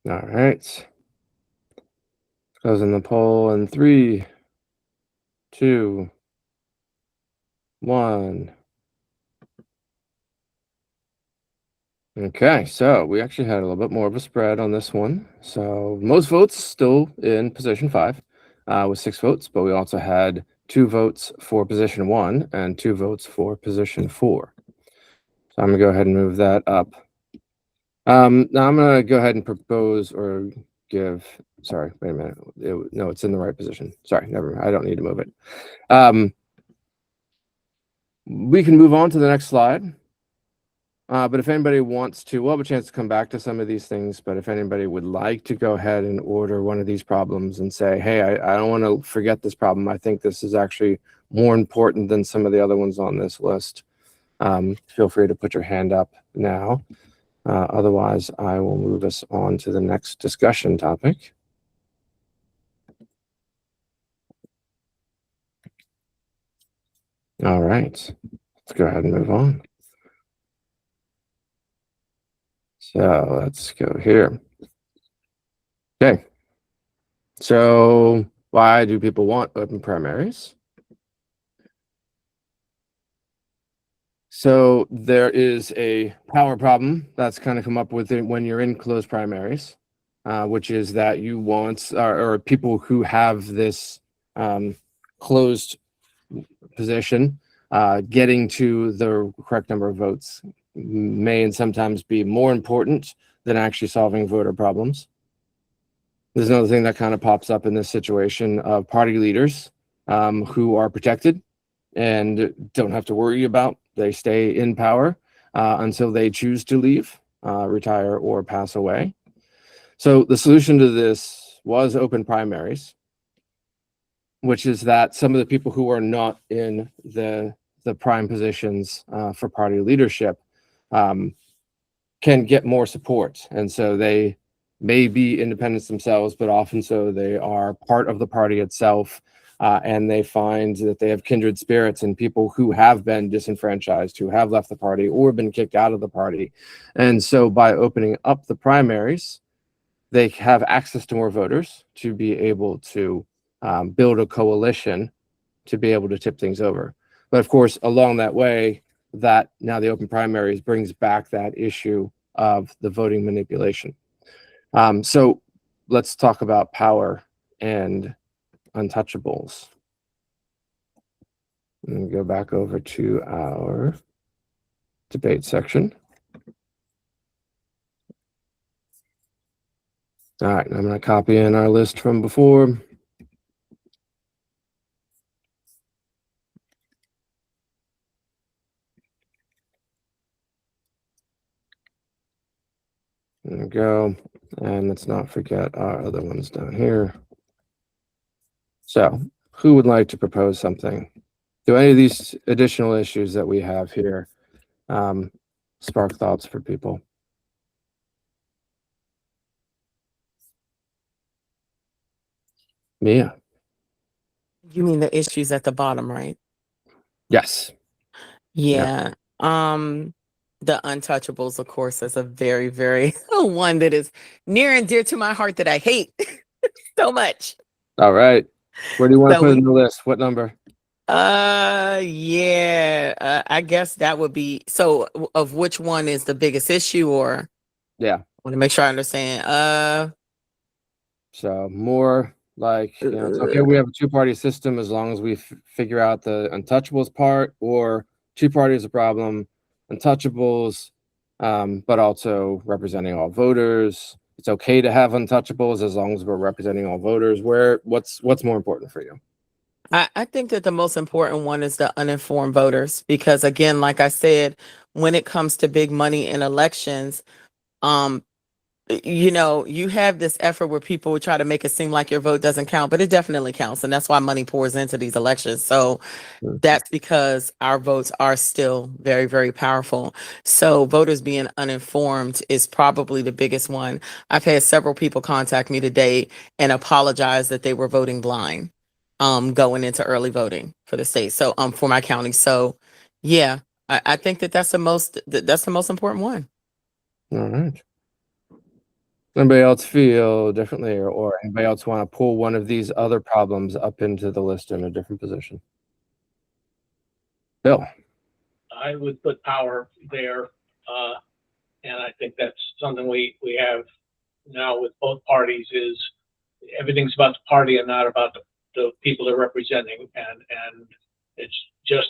All right. Closing the poll in 3, 2, 1. Okay, so we actually had a little bit more of a spread on this one. So most votes still in position 5 with 6 votes, but we also had 2 votes for position 1 and 2 votes for position 4. So I'm gonna go ahead and move that up. Now I'm gonna go ahead and propose or give. Sorry, wait a minute. No, it's in the right position. Sorry, never mind. I don't need to move it. We can move on to the next slide. But if anybody wants to, we'll have a chance to come back to some of these things. But if anybody would like to go ahead and order one of these problems and say, hey, I don't want to forget this problem. I think this is actually more important than some of the other ones on this list. Feel free to put your hand up now. Otherwise, I will move us on to the next discussion topic. All right, let's go ahead and move on. So let's go here. Okay. So why do people want open primaries? So there is a power problem that's kind of come up with it when you're in closed primaries, which is that you want, or people who have this closed position, getting to the correct number of votes may and sometimes be more important than actually solving voter problems. There's another thing that kind of pops up in this situation of party leaders who are protected and don't have to worry about, they stay in power until they choose to leave, retire, or pass away. So the solution to this was open primaries, which is that some of the people who are not in the prime positions for party leadership can get more support. And so they may be independents themselves, but often so they are part of the party itself. And they find that they have kindred spirits and people who have been disenfranchised, who have left the party or been kicked out of the party. And so by opening up the primaries, they have access to more voters to be able to build a coalition to be able to tip things over. But of course, along that way, that now the open primaries brings back that issue of the voting manipulation. So let's talk about power and untouchables. And go back over to our debate section. All right, I'm going to copy in our list from before. There we go. And let's not forget our other ones down here. So who would like to propose something? Do any of these additional issues that we have here spark thoughts for people? Mia?
You mean the issues at the bottom, right?
Yes.
Yeah. The untouchables, of course, is a very, very one that is near and dear to my heart that I hate so much.
All right. Where do you want to
So
put it
we-
in the list? What number?
yeah. I guess that would be so of which one is the biggest issue, or
Yeah.
I want to make sure I understand.
So more like, it's okay, we have a two-party system as long as we figure out the untouchables part, or two-party is a problem, untouchables, but also representing all voters, it's okay to have untouchables as long as we're representing all voters. What's more important for you?
I think that the most important one is the uninformed voters, because again, like I said, when it comes to big money in elections, um, you have this effort where people would try to make it seem like your vote doesn't count, but it definitely counts. And that's why money pours into these elections. So that's because our votes are still very, very powerful. So voters being uninformed is probably the biggest one. I've had several people contact me today and apologize that they were voting blind, going into early voting for the state. So, for my county. So yeah, I think that that's the most important one.
All right. Anybody else feel differently, or anybody else want to pull one of these other problems up into the list in a different position? Bill.
I would put power there, and I think that's something we have now with both parties. Is everything's about the party and not about the people they're representing, and it's just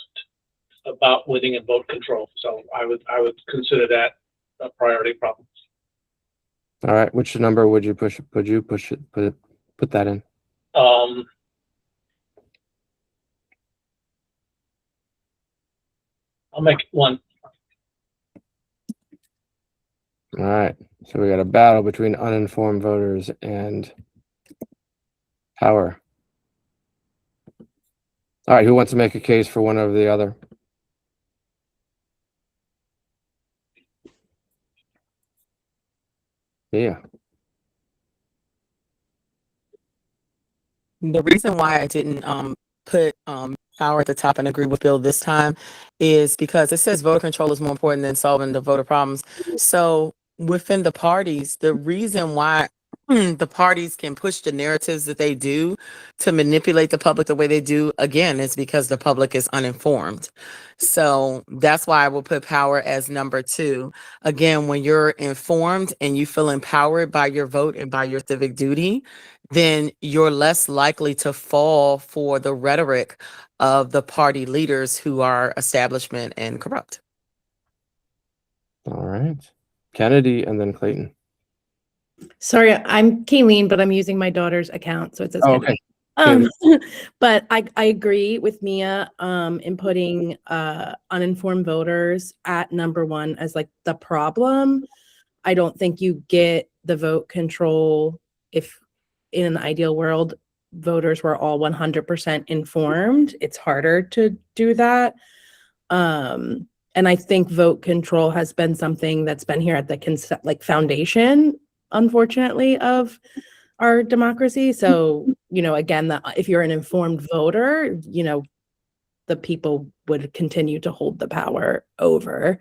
about winning and vote control. So I would consider that a priority problem.
All right. Which number would you push? Would you push it? Put that in.
I'll make it one.
All right. So we got a battle between uninformed voters and power. All right. Who wants to make a case for one over the other? Yeah.
The reason why I didn't put power at the top and agree with Bill this time is because it says voter control is more important than solving the voter problems. So within the parties, the reason why the parties can push the narratives that they do to manipulate the public the way they do, again, is because the public is uninformed. So that's why I will put power as number 2. Again, when you're informed and you feel empowered by your vote and by your civic duty, then you're less likely to fall for the rhetoric of the party leaders who are establishment and corrupt.
All right. Kennedy and then Clayton.
Sorry, I'm Kayleen, but I'm using my daughter's account, so it says
Oh,
Kennedy.
okay.
But I agree with Mia in putting uninformed voters at number 1 as like the problem. I don't think you get the vote control if in an ideal world voters were all 100% informed. It's harder to do that. And I think vote control has been something that's been here at the foundation, unfortunately, of our democracy. So, again, if you're an informed voter, the people would continue to hold the power over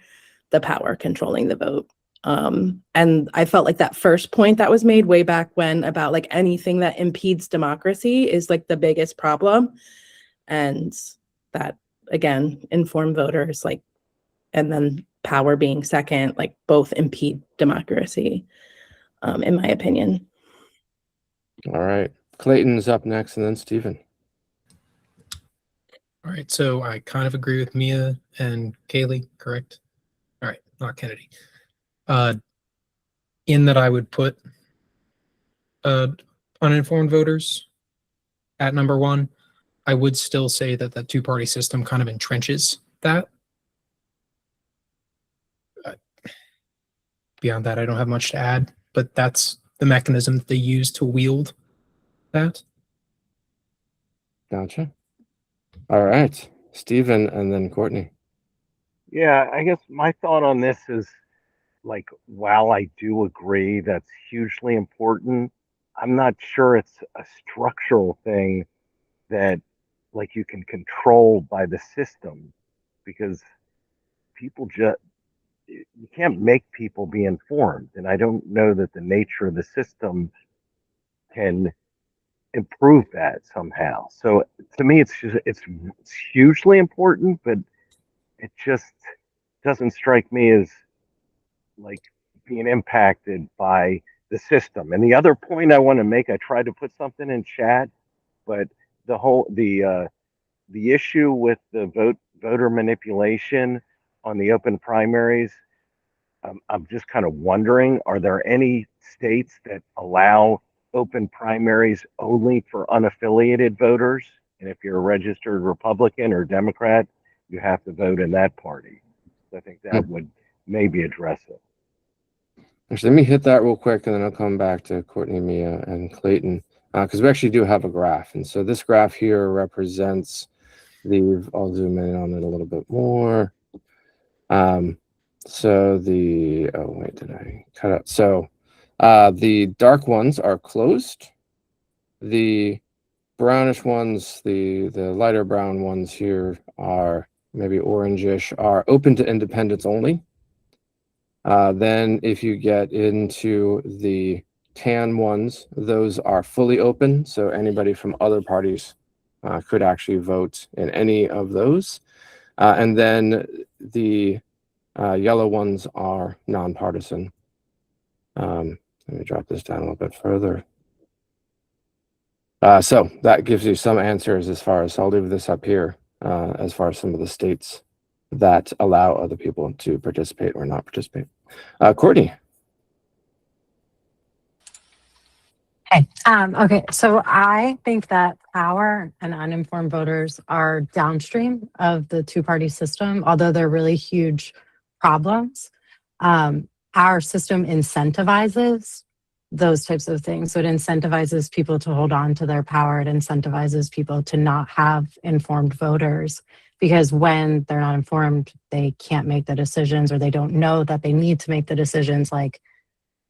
the power controlling the vote. And I felt like that first point that was made way back when about like anything that impedes democracy is like the biggest problem. And that, again, informed voters, like, and then power being second, like both impede democracy, in my opinion.
All right. Clayton's up next and then Stephen.
All right, so I kind of agree with Mia and Kaylee, correct? All right, not Kennedy. In that I would put uninformed voters at number 1. I would still say that the two-party system kind of entrenches that. Beyond that, I don't have much to add, but that's the mechanism that they use to wield that.
Gotcha. All right. Stephen and then Courtney.
Yeah, I guess my thought on this is like, while I do agree that's hugely important, I'm not sure it's a structural thing that like you can control by the system, because people just, you can't make people be informed, and I don't know that the nature of the system can improve that somehow. So to me, it's hugely important, but it just doesn't strike me as like being impacted by the system. And the other point I want to make, I tried to put something in chat, but the issue with the voter manipulation on the open primaries, I'm just kind of wondering, are there any states that allow open primaries only for unaffiliated voters? And if you're a registered Republican or Democrat, you have to vote in that party. So I think that would maybe address it.
Actually, let me hit that real quick, and then I'll come back to Courtney, Mia, and Clayton, because we actually do have a graph. And so this graph here represents I'll zoom in on it a little bit more. So oh wait, did I cut out? So the dark ones are closed. The brownish ones, the lighter brown ones here are maybe orangish, are open to independents only. Then if you get into the tan ones, those are fully open. So anybody from other parties could actually vote in any of those. And then the yellow ones are nonpartisan. Let me drop this down a little bit further. So that gives you some answers as far as, I'll leave this up here, as far as some of the states that allow other people to participate or not participate. Courtney.
Hey, okay, so I think that power and uninformed voters are downstream of the two-party system, although they're really huge problems. Our system incentivizes those types of things. So it incentivizes people to hold on to their power. It incentivizes people to not have informed voters, because when they're not informed, they can't make the decisions, or they don't know that they need to make the decisions, like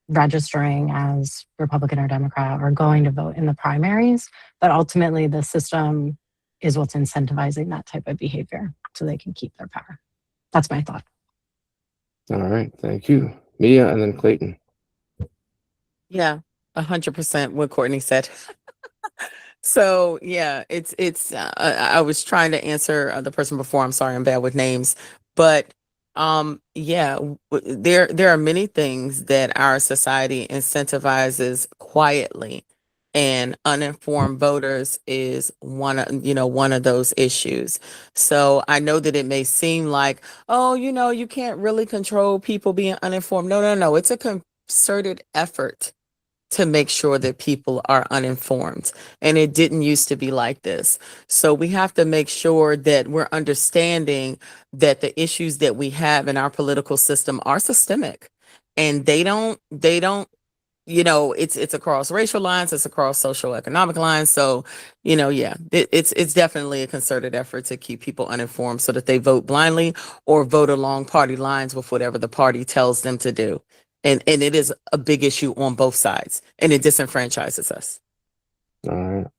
registering as Republican or Democrat or going to vote in the primaries. But ultimately, the system is what's incentivizing that type of behavior so they can keep their power. That's my thought.
All right, thank you. Mia, and then Clayton.
Yeah, 100% what Courtney said. So yeah, I was trying to answer the person before. I'm sorry, I'm bad with names, but yeah, there are many things that our society incentivizes quietly, and uninformed voters is one of those issues. So I know that it may seem like, oh, you can't really control people being uninformed. No, it's a concerted effort to make sure that people are uninformed. And it didn't used to be like this. So we have to make sure that we're understanding that the issues that we have in our political system are systemic. And they don't, it's across racial lines, it's across social economic lines. So, yeah, it's definitely a concerted effort to keep people uninformed so that they vote blindly or vote along party lines with whatever the party tells them to do. And it is a big issue on both sides, and it disenfranchises us.
All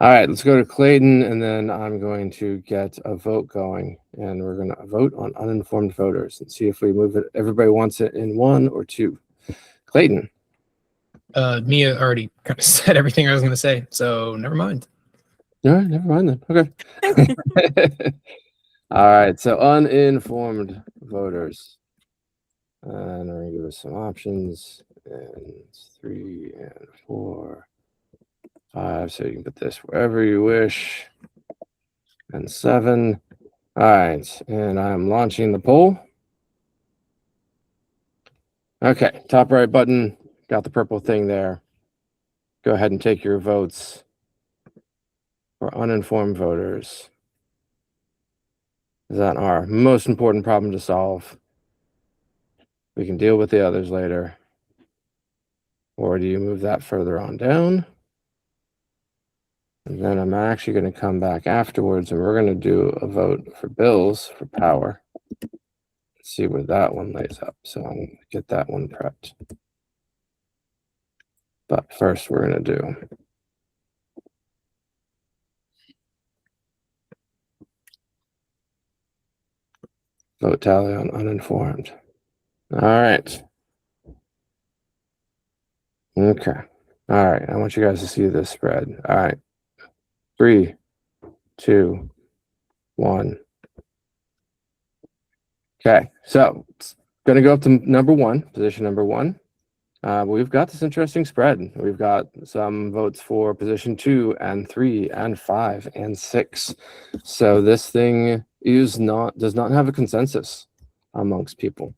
right, let's go to Clayton, and then I'm going to get a vote going, and we're going to vote on uninformed voters and see if we move it. Everybody wants it in 1 or 2. Clayton.
Mia already kind of said everything I was going to say, so never mind.
All right, never mind then. Okay. All right, so uninformed voters. And we're going to give us some options. And 3 and 4, 5. So you can put this wherever you wish. And 7. All right, and I'm launching the poll. Okay, top right button, got the purple thing there. Go ahead and take your votes for uninformed voters. Is that our most important problem to solve? We can deal with the others later. Or do you move that further on down? And then I'm actually going to come back afterwards, and we're going to do a vote for bills for power. Let's see where that one lays up. So I'm going to get that one prepped. But first, we're going to do vote tally on uninformed. All right. Okay. All right. I want you guys to see this spread. All right. 3, 2, 1. Okay. So it's going to go up to number 1, position number 1. We've got this interesting spread. We've got some votes for position 2 and 3 and 5 and 6. So this thing does not have a consensus amongst people.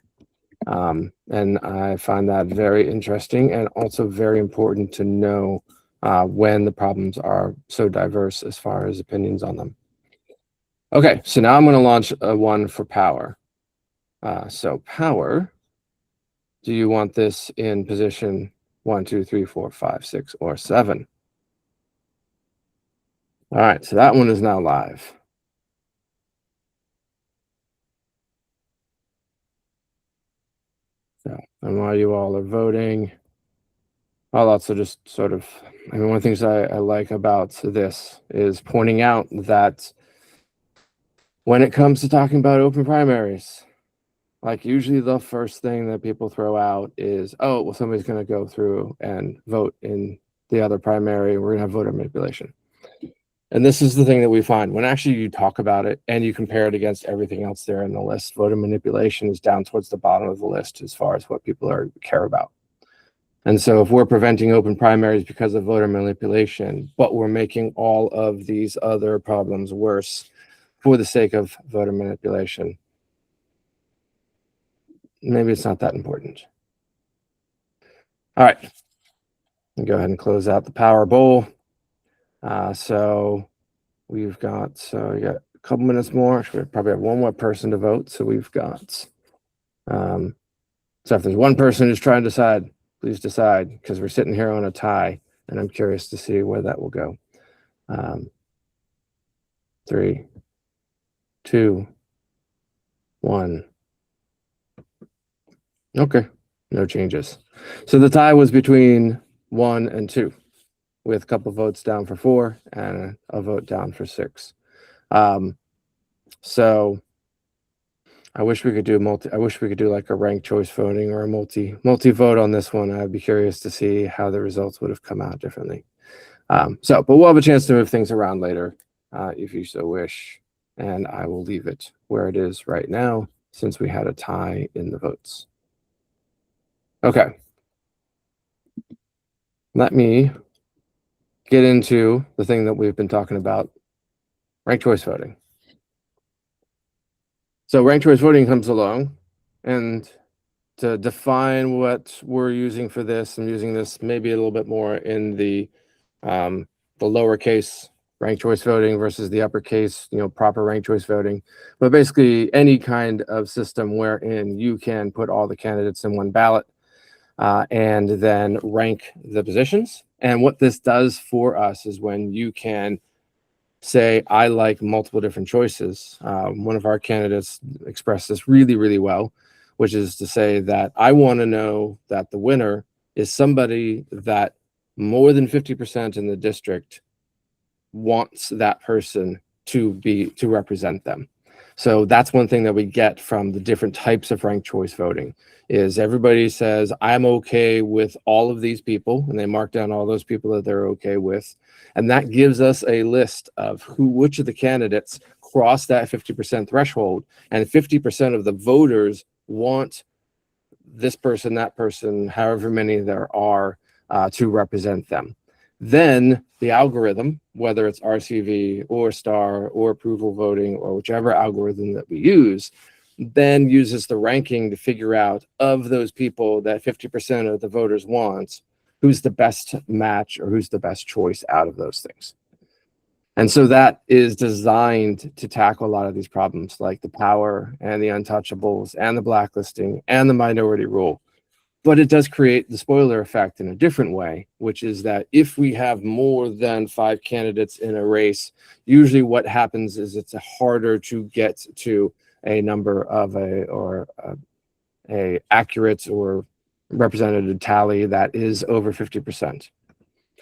And I find that very interesting and also very important to know when the problems are so diverse as far as opinions on them. Okay, so now I'm going to launch one for power. So power, do you want this in position 1, 2, 3, 4, 5, 6, or 7? All right, so that one is now live. So, and while you all are voting, I'll also just sort of, I mean, one of the things I like about this is pointing out that when it comes to talking about open primaries, like usually the first thing that people throw out is, oh, well, somebody's going to go through and vote in the other primary. We're going to have voter manipulation. And this is the thing that we find when actually you talk about it and you compare it against everything else there in the list. Voter manipulation is down towards the bottom of the list as far as what people care about. And so if we're preventing open primaries because of voter manipulation, but we're making all of these other problems worse for the sake of voter manipulation, maybe it's not that important. All right, go ahead and close out the power bowl. So we've got, we got a couple minutes more. We probably have one more person to vote. So we've got, so if there's one person who's trying to decide, please decide, because we're sitting here on a tie, and I'm curious to see where that will go. 3, 2, 1. Okay, no changes. So the tie was between 1 and 2, with a couple votes down for 4 and a vote down for 6. So I wish we could do I wish we could do like a ranked choice voting or a multi vote on this one. I'd be curious to see how the results would have come out differently. But we'll have a chance to move things around later, if you so wish. And I will leave it where it is right now, since we had a tie in the votes. Okay. Let me get into the thing that we've been talking about, ranked choice voting. So ranked choice voting comes along, and to define what we're using for this, I'm using this maybe a little bit more in the lowercase ranked choice voting versus the uppercase, proper ranked choice voting. But basically any kind of system wherein you can put all the candidates in one ballot and then rank the positions. And what this does for us is when you can say, I like multiple different choices. One of our candidates expressed this really, really well, which is to say that I want to know that the winner is somebody that more than 50% in the district wants that person to represent them. So that's one thing that we get from the different types of ranked choice voting is everybody says, I'm okay with all of these people, and they mark down all those people that they're okay with. And that gives us a list of which of the candidates cross that 50% threshold, and 50% of the voters want this person, that person, however many there are, to represent them. Then the algorithm, whether it's RCV or STAR or approval voting or whichever algorithm that we use, then uses the ranking to figure out of those people that 50% of the voters want, who's the best match or who's the best choice out of those things. And so that is designed to tackle a lot of these problems like the power and the untouchables and the blacklisting and the minority rule. But it does create the spoiler effect in a different way, which is that if we have more than 5 candidates in a race, usually what happens is it's harder to get to a number of a accurate or representative tally that is over 50%.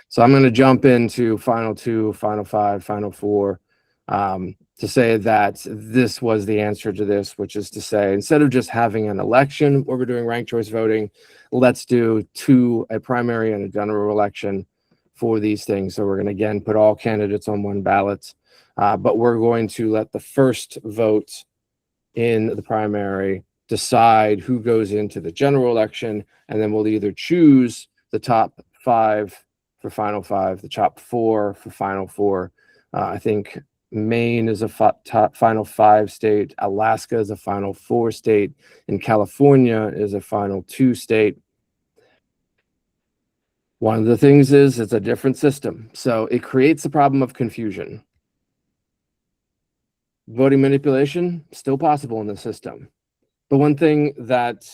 So I'm going to jump into final 2, final 5, final 4 to say that this was the answer to this, which is to say, instead of just having an election where we're doing ranked choice voting, let's do a primary and a general election for these things. So we're going to, again, put all candidates on one ballot, but we're going to let the first vote in the primary decide who goes into the general election, and then we'll either choose the top 5 for final 5, the top 4 for final 4. I think Maine is a final 5 state. Alaska is a final 4 state. And California is a final 2 state. One of the things is it's a different system. So it creates a problem of confusion. Voting manipulation, still possible in the system. But one thing that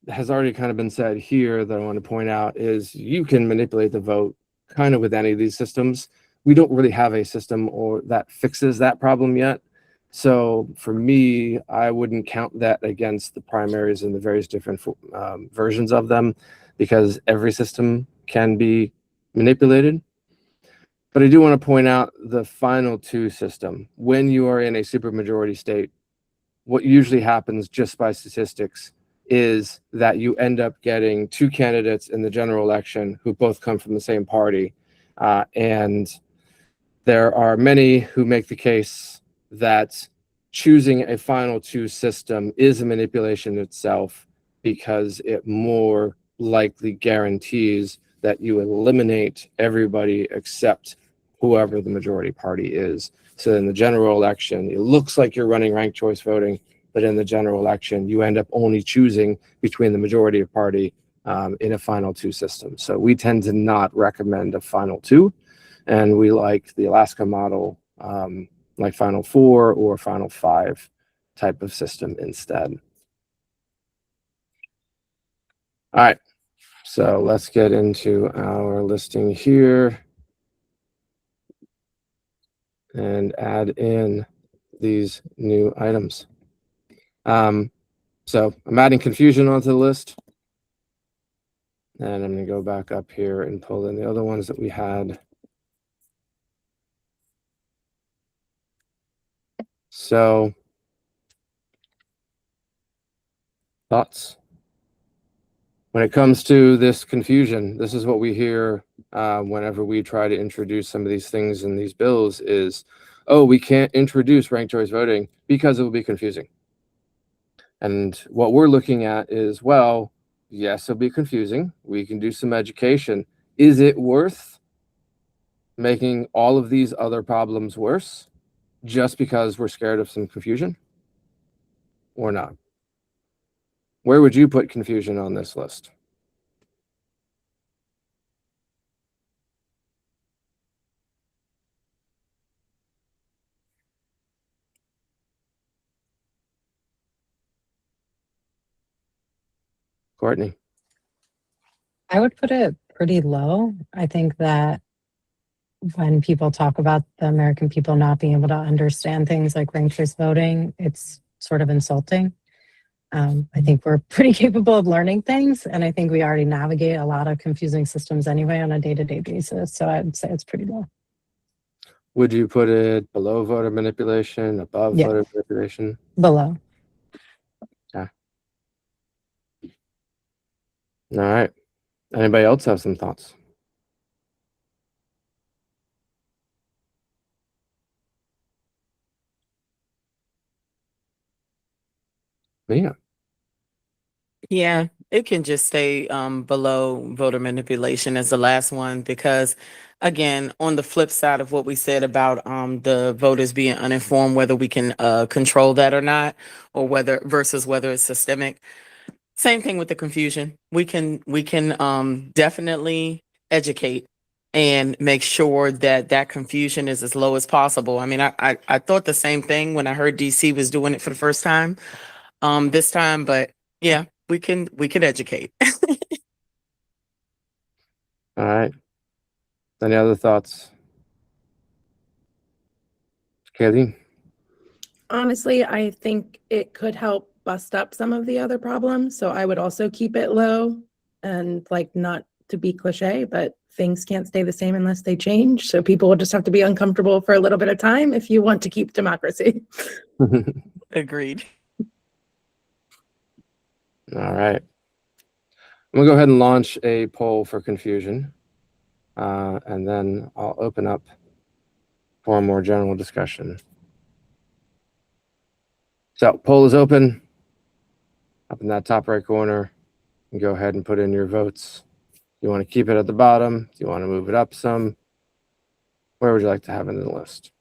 has already kind of been said here that I want to point out is you can manipulate the vote kind of with any of these systems. We don't really have a system or that fixes that problem yet. So for me, I wouldn't count that against the primaries and the various different versions of them, because every system can be manipulated. But I do want to point out the final 2 system. When you are in a supermajority state, what usually happens just by statistics is that you end up getting 2 candidates in the general election who both come from the same party. And there are many who make the case that choosing a final 2 system is a manipulation itself, because it more likely guarantees that you eliminate everybody except whoever the majority party is. So in the general election, it looks like you're running ranked choice voting, but in the general election, you end up only choosing between the majority of party in a final 2 system. So we tend to not recommend a final 2, and we like the Alaska model, like final 4 or final 5 type of system instead. All right, so let's get into our listing here and add in these new items. So I'm adding confusion onto the list, and I'm going to go back up here and pull in the other ones that we had. So thoughts? When it comes to this confusion, this is what we hear whenever we try to introduce some of these things in these bills is, oh, we can't introduce ranked choice voting because it will be confusing. And what we're looking at is, well, yes, it'll be confusing. We can do some education. Is it worth making all of these other problems worse just because we're scared of some confusion or not? Where would you put confusion on this list? Courtney?
I would put it pretty low. I think that when people talk about the American people not being able to understand things like ranked choice voting, it's sort of insulting. I think we're pretty capable of learning things, and I think we already navigate a lot of confusing systems anyway on a day-to-day basis. So I'd say it's pretty low.
Would you put it below voter manipulation, above
Yeah.
voter manipulation?
Below.
Yeah. All right. Anybody else have some thoughts? Yeah.
Yeah, it can just stay below voter manipulation as the last one, because again, on the flip side of what we said about the voters being uninformed, whether we can control that or not, or whether it's systemic. Same thing with the confusion. We can definitely educate and make sure that that confusion is as low as possible. I mean, I thought the same thing when I heard DC was doing it for the first time this time, but yeah, we can educate.
All right. Any other thoughts? Kayleen?
Honestly, I think it could help bust up some of the other problems. So I would also keep it low, and like, not to be cliche, but things can't stay the same unless they change. So people will just have to be uncomfortable for a little bit of time if you want to keep democracy.
Agreed.
All right. I'm gonna go ahead and launch a poll for confusion, and then I'll open up for a more general discussion. So poll is open. Up in that top right corner, and go ahead and put in your votes. You want to keep it at the bottom? Do you want to move it up some? Where would you like to have it in the list?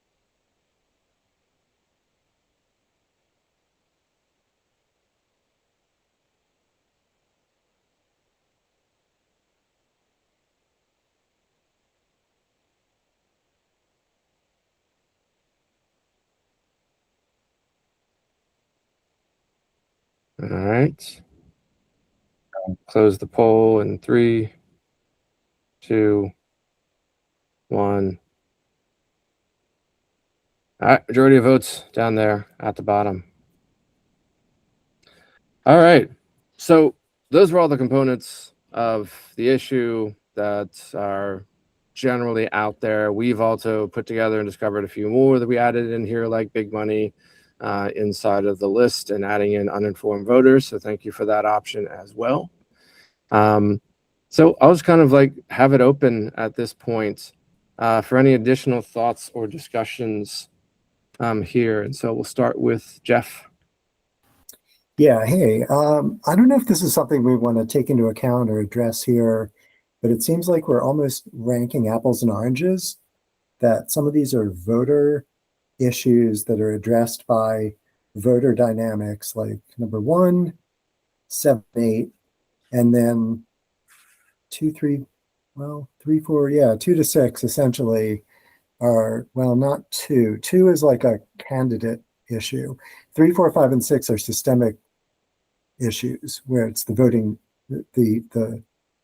All right. Close the poll in 3, 2, 1. All right, majority of votes down there at the bottom. All right, so those were all the components of the issue that are generally out there. We've also put together and discovered a few more that we added in here, like big money inside of the list and adding in uninformed voters. So thank you for that option as well. So I'll just kind of like have it open at this point for any additional thoughts or discussions here. And so we'll start with Jeff.
Yeah, hey, I don't know if this is something we want to take into account or address here, but it seems like we're almost ranking apples and oranges, that some of these are voter issues that are addressed by voter dynamics, like number 1, 7, 8, and then 2, 3, well, 3, 4, yeah, 2 to 6 essentially are, well, not 2. 2 is like a candidate issue. 3, 4, 5, and 6 are systemic issues where it's the voting, the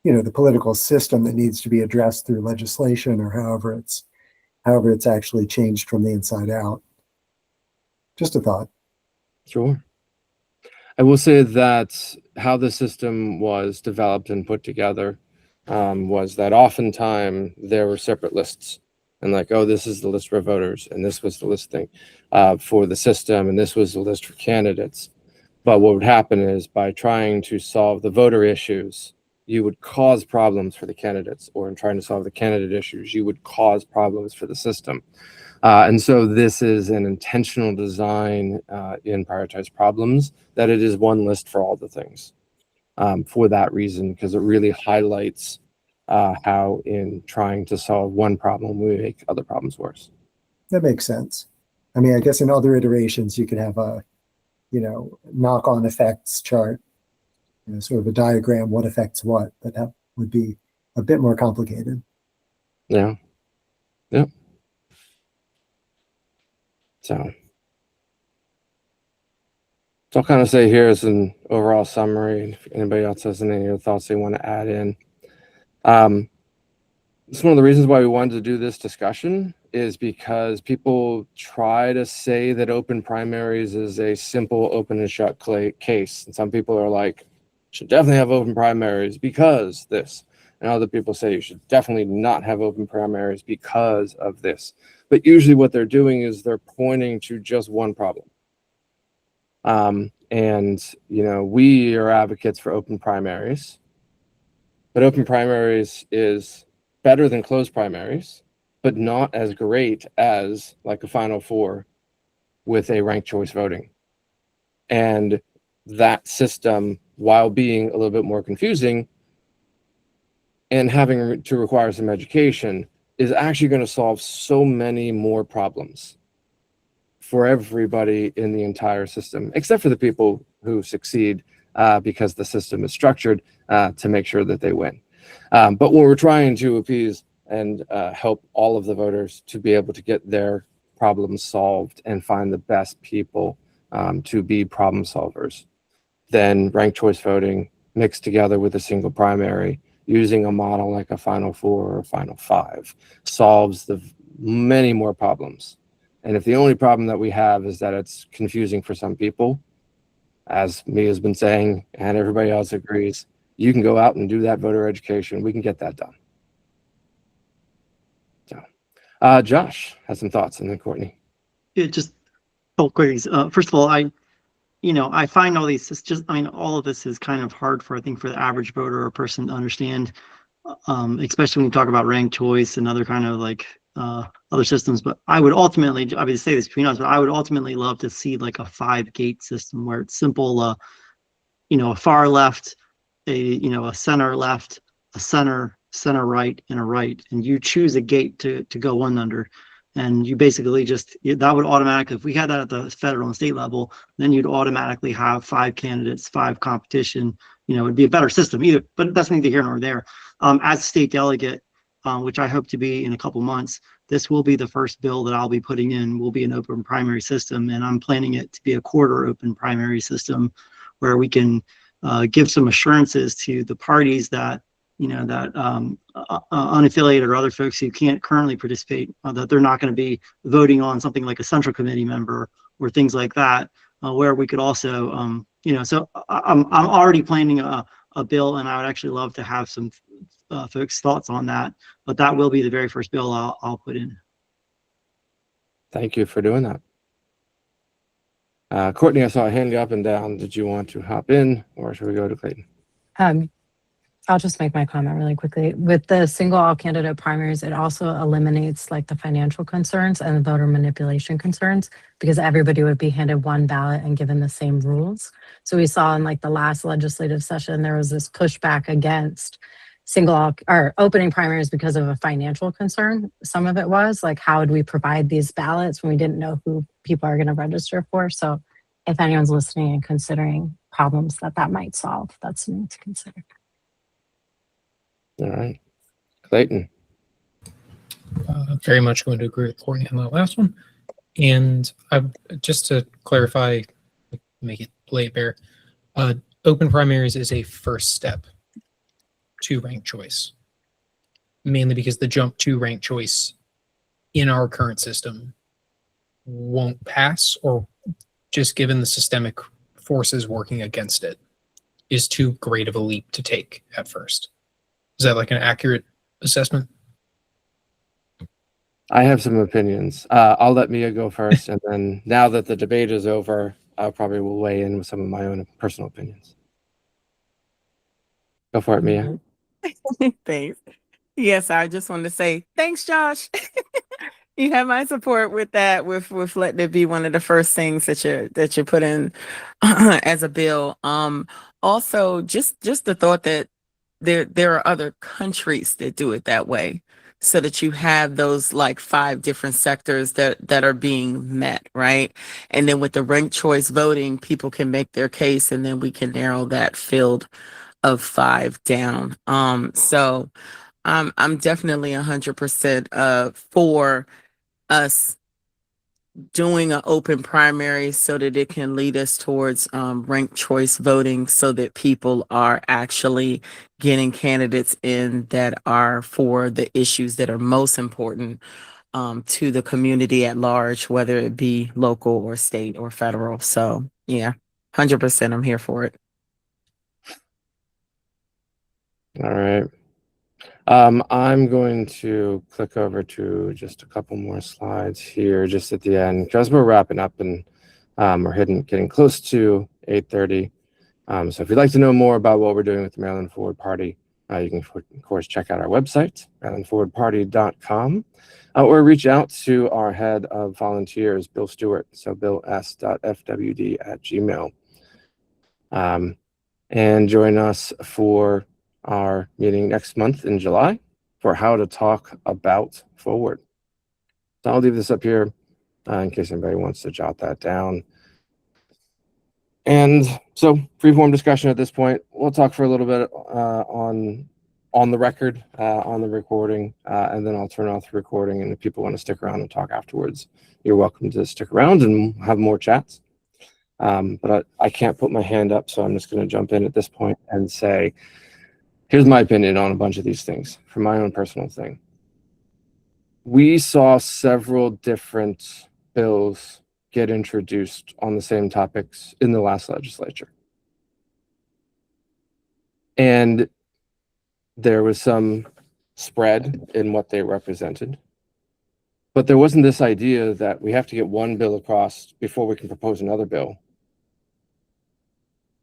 the political system that needs to be addressed through legislation or however it's actually changed from the inside out. Just a thought.
Sure. I will say that how the system was developed and put together was that oftentimes there were separate lists, and like, oh, this is the list for voters, and this was the listing for the system, and this was the list for candidates. But what would happen is by trying to solve the voter issues, you would cause problems for the candidates, or in trying to solve the candidate issues, you would cause problems for the system. And so this is an intentional design in prioritized problems, that it is one list for all the things for that reason, because it really highlights how in trying to solve one problem, we make other problems worse.
That makes sense. I mean, I guess in other iterations, you could have a, knock-on effects chart, sort of a diagram, what affects what, but that would be a bit more complicated.
Yeah. Yep. So I'll kind of say here as an overall summary, if anybody else has any other thoughts they want to add in. It's one of the reasons why we wanted to do this discussion is because people try to say that open primaries is a simple open and shut case. And some people are like, should definitely have open primaries because this. And other people say you should definitely not have open primaries because of this. But usually what they're doing is they're pointing to just one problem. We are advocates for open primaries. But open primaries is better than closed primaries, but not as great as like a Final Four with a ranked choice voting. And that system, while being a little bit more confusing and having to require some education, is actually going to solve so many more problems for everybody in the entire system, except for the people who succeed because the system is structured to make sure that they win. But when we're trying to appease and help all of the voters to be able to get their problems solved and find the best people to be problem solvers, then ranked choice voting mixed together with a single primary using a model like a Final Four or Final Five solves the many more problems. And if the only problem that we have is that it's confusing for some people, as Mia's been saying, and everybody else agrees, you can go out and do that voter education. We can get that done. So, Josh has some thoughts, and then Courtney.
It just queries. First of all, I find all these. It's just, all of this is kind of hard for, I think, for the average voter or person to understand, especially when you talk about ranked choice and other kind of like other systems. But I would ultimately, I would say this between us, but I would ultimately love to see like a 5-gate system where it's simple. A far left, a center left, a center right, and a right, and you choose a gate to go one under. And you basically that would automatically, if we had that at the federal and state level, then you'd automatically have 5 candidates, 5 competition. It'd be a better system either, but that's neither here nor there. As a state delegate, which I hope to be in a couple months, this will be the first bill that I'll be putting in, will be an open primary system. And I'm planning it to be a quarter open primary system, where we can give some assurances to the parties that, unaffiliated or other folks who can't currently participate, that they're not going to be voting on something like a central committee member or things like that, where we could also, so I'm already planning a bill, and I would actually love to have some folks' thoughts on that, but that will be the very first bill I'll put in.
Thank you for doing that. Courtney, I saw a hand go up and down. Did you want to hop in, or should we go to Clayton?
I'll just make my comment really quickly. With the single all candidate primaries, it also eliminates like the financial concerns and the voter manipulation concerns, because everybody would be handed one ballot and given the same rules. So we saw in like the last legislative session, there was this pushback against single all or opening primaries because of a financial concern. Some of it was like, how would we provide these ballots when we didn't know who people are going to register for? So if anyone's listening and considering problems that might solve, that's something to consider.
All right, Clayton.
Very much going to agree with Courtney on that last one. And just to clarify, make it lay it bare, open primaries is a first step to ranked choice, mainly because the jump to ranked choice in our current system won't pass, or just given the systemic forces working against it is too great of a leap to take at first. Is that like an accurate assessment?
I have some opinions. I'll let Mia go first, and then now that the debate is over, I probably will weigh in with some of my own personal opinions. Go for it, Mia.
Thanks. Yes, I just wanted to say thanks, Josh. You have my support with that, with letting it be one of the first things that you put in as a bill. Also, just the thought that there are other countries that do it that way, so that you have those like 5 different sectors that are being met, right? And then with the ranked choice voting, people can make their case, and then we can narrow that field of 5 down. So I'm definitely 100% for us doing an open primary so that it can lead us towards ranked choice voting, so that people are actually getting candidates in that are for the issues that are most important to the community at large, whether it be local or state or federal. So yeah, 100% I'm here for it.
All right. I'm going to click over to just a couple more slides here just at the end, because we're wrapping up and we're getting close to 8:30. So if you'd like to know more about what we're doing with the Maryland Forward Party, you can, of course, check out our website, marylandforwardparty.com, or reach out to our head of volunteers, Bill Stewart, so bills.fwd@gmail. And join us for our meeting next month in July for how to talk about forward. So I'll leave this up here in case anybody wants to jot that down. And so free-form discussion at this point. We'll talk for a little bit on the record, on the recording, and then I'll turn off the recording. And if people want to stick around and talk afterwards, you're welcome to stick around and have more chats. But I can't put my hand up, so I'm just going to jump in at this point and say, here's my opinion on a bunch of these things from my own personal thing. We saw several different bills get introduced on the same topics in the last legislature. And there was some spread in what they represented. But there wasn't this idea that we have to get one bill across before we can propose another bill.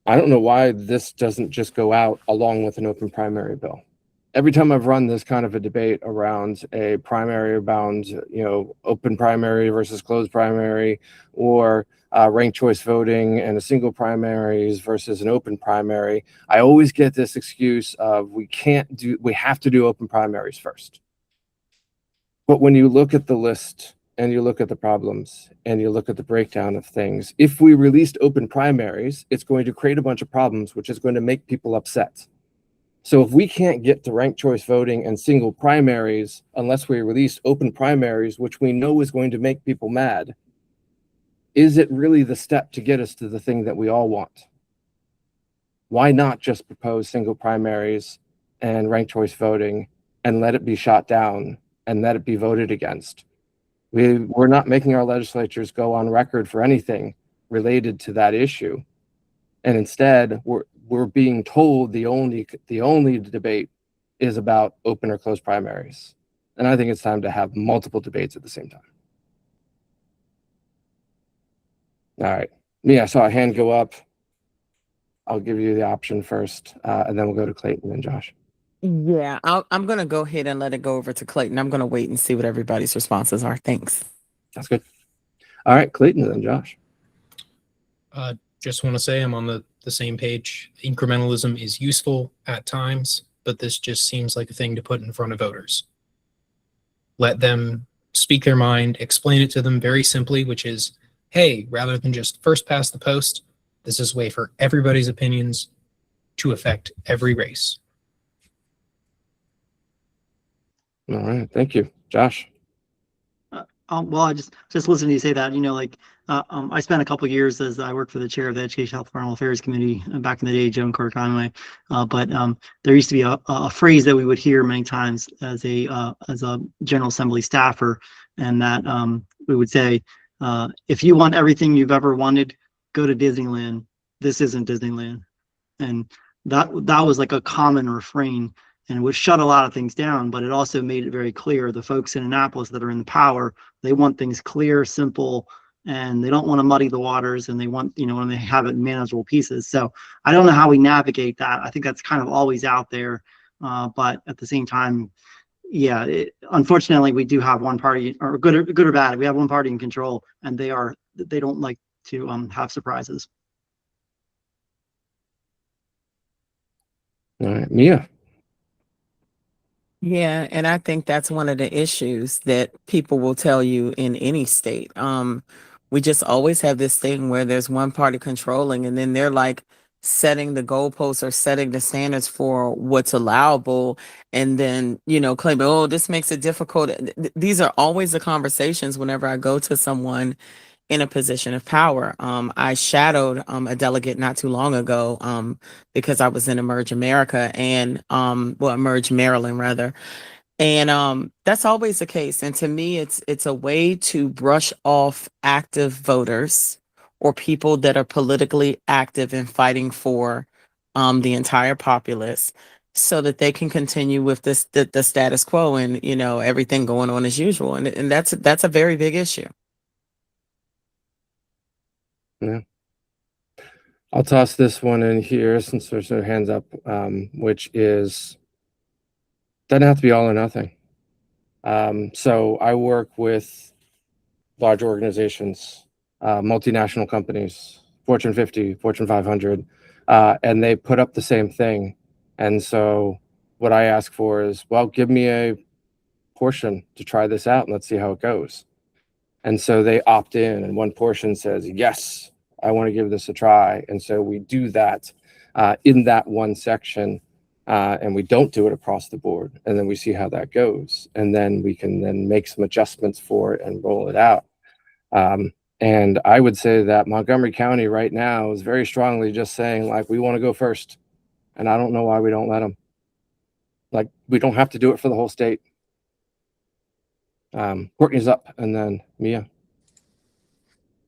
I don't know why this doesn't just go out along with an open primary bill. Every time I've run this kind of a debate around a primary bound, open primary versus closed primary, or ranked choice voting and a single primaries versus an open primary, I always get this excuse of we have to do open primaries first. But when you look at the list and you look at the problems and you look at the breakdown of things, if we released open primaries, it's going to create a bunch of problems, which is going to make people upset. So if we can't get to ranked choice voting and single primaries unless we release open primaries, which we know is going to make people mad, is it really the step to get us to the thing that we all want? why not just propose single primaries and ranked choice voting and let it be shot down and let it be voted against? We're not making our legislatures go on record for anything related to that issue. And instead, we're being told the only debate is about open or closed primaries. And I think it's time to have multiple debates at the same time. All right. Mia, I saw a hand go up. I'll give you the option first, and then we'll go to Clayton and Josh.
Yeah, I'm going to go ahead and let it go over to Clayton. I'm going to wait and see what everybody's responses are. Thanks.
That's good. All right, Clayton and then Josh.
Just want to say I'm on the same page. Incrementalism is useful at times, but this just seems like a thing to put in front of voters. Let them speak their mind, explain it to them very simply, which is, hey, rather than just first past the post, this is a way for everybody's opinions to affect every race.
All right, thank you. Josh.
Well, I just listening to you say that, I spent a couple of years as I worked for the chair of the Education, Health, Environmental Affairs Committee back in the day, Joan Carter Conway. But there used to be a phrase that we would hear many times as a General Assembly staffer, and that we would say, if you want everything you've ever wanted, go to Disneyland. This isn't Disneyland. And that was like a common refrain, and it would shut a lot of things down, but it also made it very clear the folks in Annapolis that are in the power, they want things clear, simple, and they don't want to muddy the waters, and they want, when they have it in manageable pieces. So I don't know how we navigate that. I think that's kind of always out there. But at the same time, yeah, unfortunately, we do have one party, or good or bad, we have one party in control, and they don't like to have surprises.
All right, Mia.
Yeah, and I think that's one of the issues that people will tell you in any state. We just always have this thing where there's one party controlling, and then they're like setting the goalposts or setting the standards for what's allowable, and then, claiming, oh, this makes it difficult. These are always the conversations whenever I go to someone in a position of power. I shadowed a delegate not too long ago because I was in Emerge America and Emerge Maryland rather. And that's always the case. And to me, it's a way to brush off active voters or people that are politically active in fighting for the entire populace, so that they can continue with the status quo and everything going on as usual. And that's a very big issue.
Yeah. I'll toss this one in here since there's no hands up, which is, doesn't have to be all or nothing. So I work with large organizations, multinational companies, Fortune 50, Fortune 500, and they put up the same thing. And so what I ask for is, well, give me a portion to try this out and let's see how it goes. And so they opt in, and one portion says, yes, I want to give this a try. And so we do that in that one section, and we don't do it across the board. And then we see how that goes. And then we can then make some adjustments for it and roll it out. And I would say that Montgomery County right now is very strongly just saying, like, we want to go first. And I don't know why we don't let them. Like, we don't have to do it for the whole state. Courtney's up, and then Mia.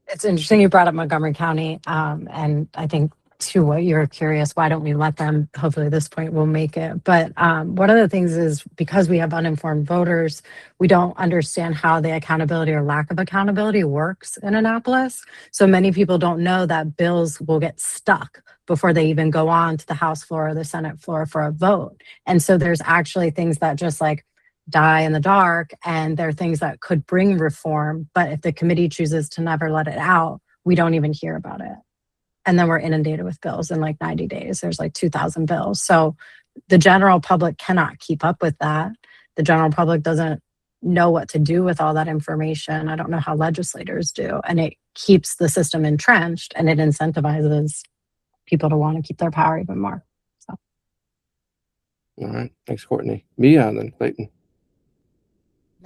It's interesting you brought up Montgomery County, and I think to what you're curious, why don't we let them? Hopefully this point will make it. But one of the things is, because we have uninformed voters, we don't understand how the accountability or lack of accountability works in Annapolis. So many people don't know that bills will get stuck before they even go on to the House floor or the Senate floor for a vote. And so there's actually things that just like die in the dark, and there are things that could bring reform, but if the committee chooses to never let it out, we don't even hear about it. And then we're inundated with bills in like 90 days. There's like 2,000 bills. So the general public cannot keep up with that. The general public doesn't know what to do with all that information. I don't know how legislators do. And it keeps the system entrenched, and it incentivizes people to want to keep their power even more. So.
All right. Thanks, Courtney. Mia, and then Clayton.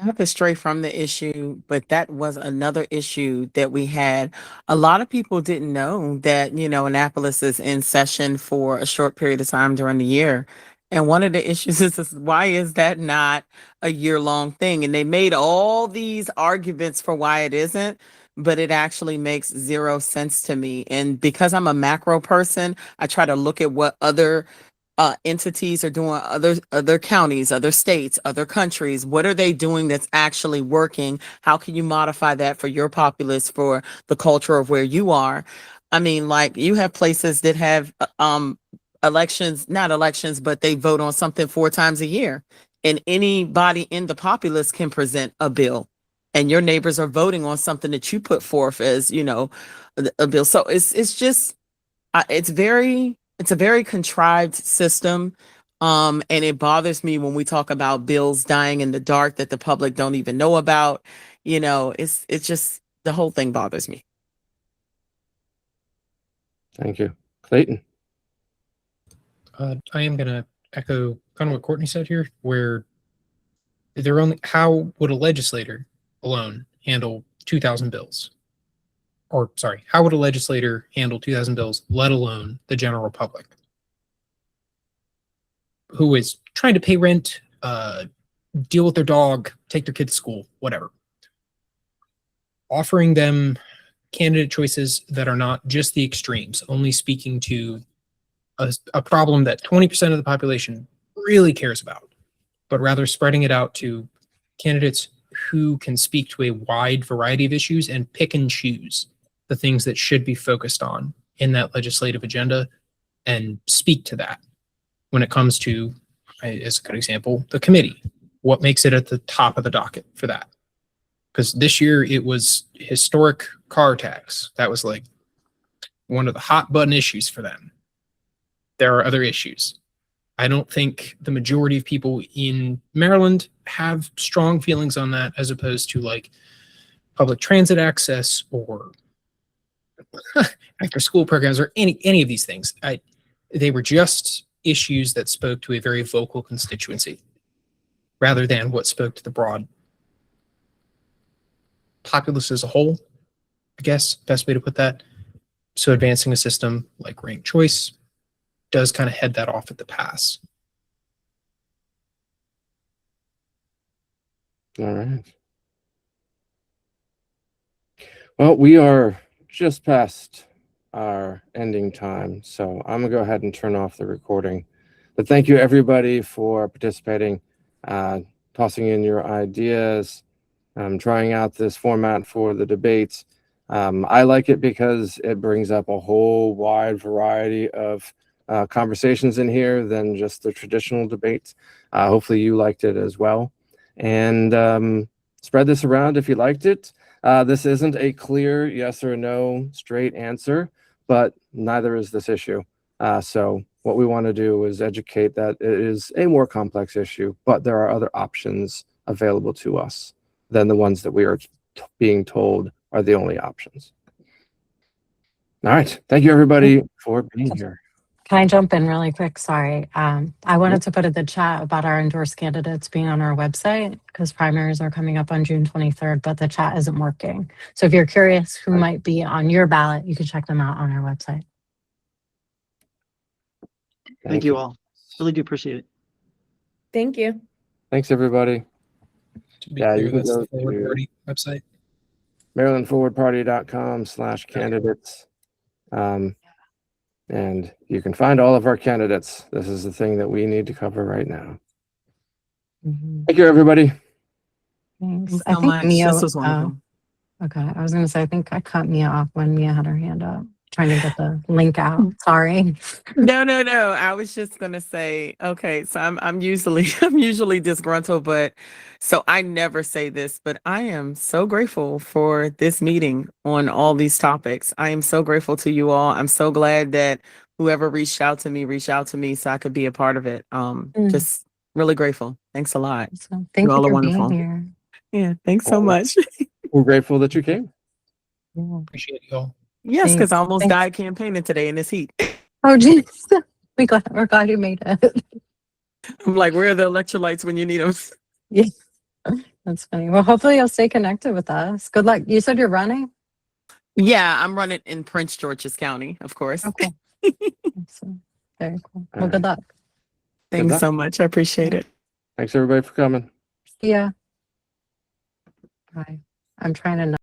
Not to stray from the issue, but that was another issue that we had. A lot of people didn't know that, Annapolis is in session for a short period of time during the year. And one of the issues is why is that not a year-long thing? And they made all these arguments for why it isn't, but it actually makes zero sense to me. And because I'm a macro person, I try to look at what other entities are doing, other counties, other states, other countries. What are they doing that's actually working? How can you modify that for your populace, for the culture of where you are? I mean, like you have places that have elections, not elections, but they vote on something 4 times a year, and anybody in the populace can present a bill, and your neighbors are voting on something that you put forth as a bill. So it's just it's a very contrived system. And it bothers me when we talk about bills dying in the dark that the public don't even know about. It's just the whole thing bothers me.
Thank you. Clayton.
I am going to echo kind of what Courtney said here, where how would a legislator alone handle 2,000 bills? Or sorry, how would a legislator handle 2,000 bills, let alone the general public who is trying to pay rent, deal with their dog, take their kid to school, whatever? Offering them candidate choices that are not just the extremes, only speaking to a problem that 20% of the population really cares about, but rather spreading it out to candidates who can speak to a wide variety of issues and pick and choose the things that should be focused on in that legislative agenda and speak to that. When it comes to, as a good example, the committee, what makes it at the top of the docket for that? Because this year it was historic car tax. That was like one of the hot button issues for them. There are other issues. I don't think the majority of people in Maryland have strong feelings on that, as opposed to like public transit access or after school programs or any of these things. They were just issues that spoke to a very vocal constituency rather than what spoke to the broad populace as a whole, I guess, best way to put that. So advancing a system like ranked choice does kind of head that off at the pass.
All right. Well, we are just past our ending time, so I'm gonna go ahead and turn off the recording. But thank you everybody for participating, tossing in your ideas, trying out this format for the debates. I like it because it brings up a whole wide variety of conversations in here than just the traditional debates. Hopefully you liked it as well. And spread this around if you liked it. This isn't a clear yes or no straight answer, but neither is this issue. So what we want to do is educate that it is a more complex issue, but there are other options available to us than the ones that we are being told are the only options. All right. Thank you, everybody, for being here.
Can I jump in really quick? Sorry. I wanted to put in the chat about our endorsed candidates being on our website because primaries are coming up on June 23rd, but the chat isn't working. So if you're curious who might be on your ballot, you can check them out on our website.
Thank you all. Really do appreciate it.
Thank you.
Thanks, everybody.
To be
Yeah,
clear,
you can
that's
go
the Forward
to
Party website.
MarylandForwardParty.com/candidates. And you can find all of our candidates. This is the thing that we need to cover right now. Thank you, everybody.
Thanks.
Thanks
I
so
think
much.
Mia.
This was wonderful.
Okay, I was going to say I think I cut Mia off when Mia had her hand up, trying to get the link out. Sorry.
No. I was just gonna say, okay, so I'm usually disgruntled, but so I never say this, but I am so grateful for this meeting on all these topics. I am so grateful to you all. I'm so glad that whoever reached out to me so I could be a part of it. Just really grateful. Thanks a lot.
So thank you
all are
for
wonderful.
being here.
Yeah, thanks so much.
We're grateful that you came.
Yeah.
Appreciate you all.
Yes, because I
Thanks.
almost
Thanks.
died campaigning today in this heat.
Oh, geez. We're glad you made it.
I'm like, where are the electrolytes when you need them?
Yeah. That's funny. Well, hopefully you'll stay connected with us. Good luck. You said you're running?
Yeah, I'm running in Prince George's County, of course.
Oh, cool. Awesome. Very cool.
All
Well, good
right.
luck.
Thanks
luck.
so much. I appreciate it.
Thanks everybody for coming.
See ya. Bye. I'm trying to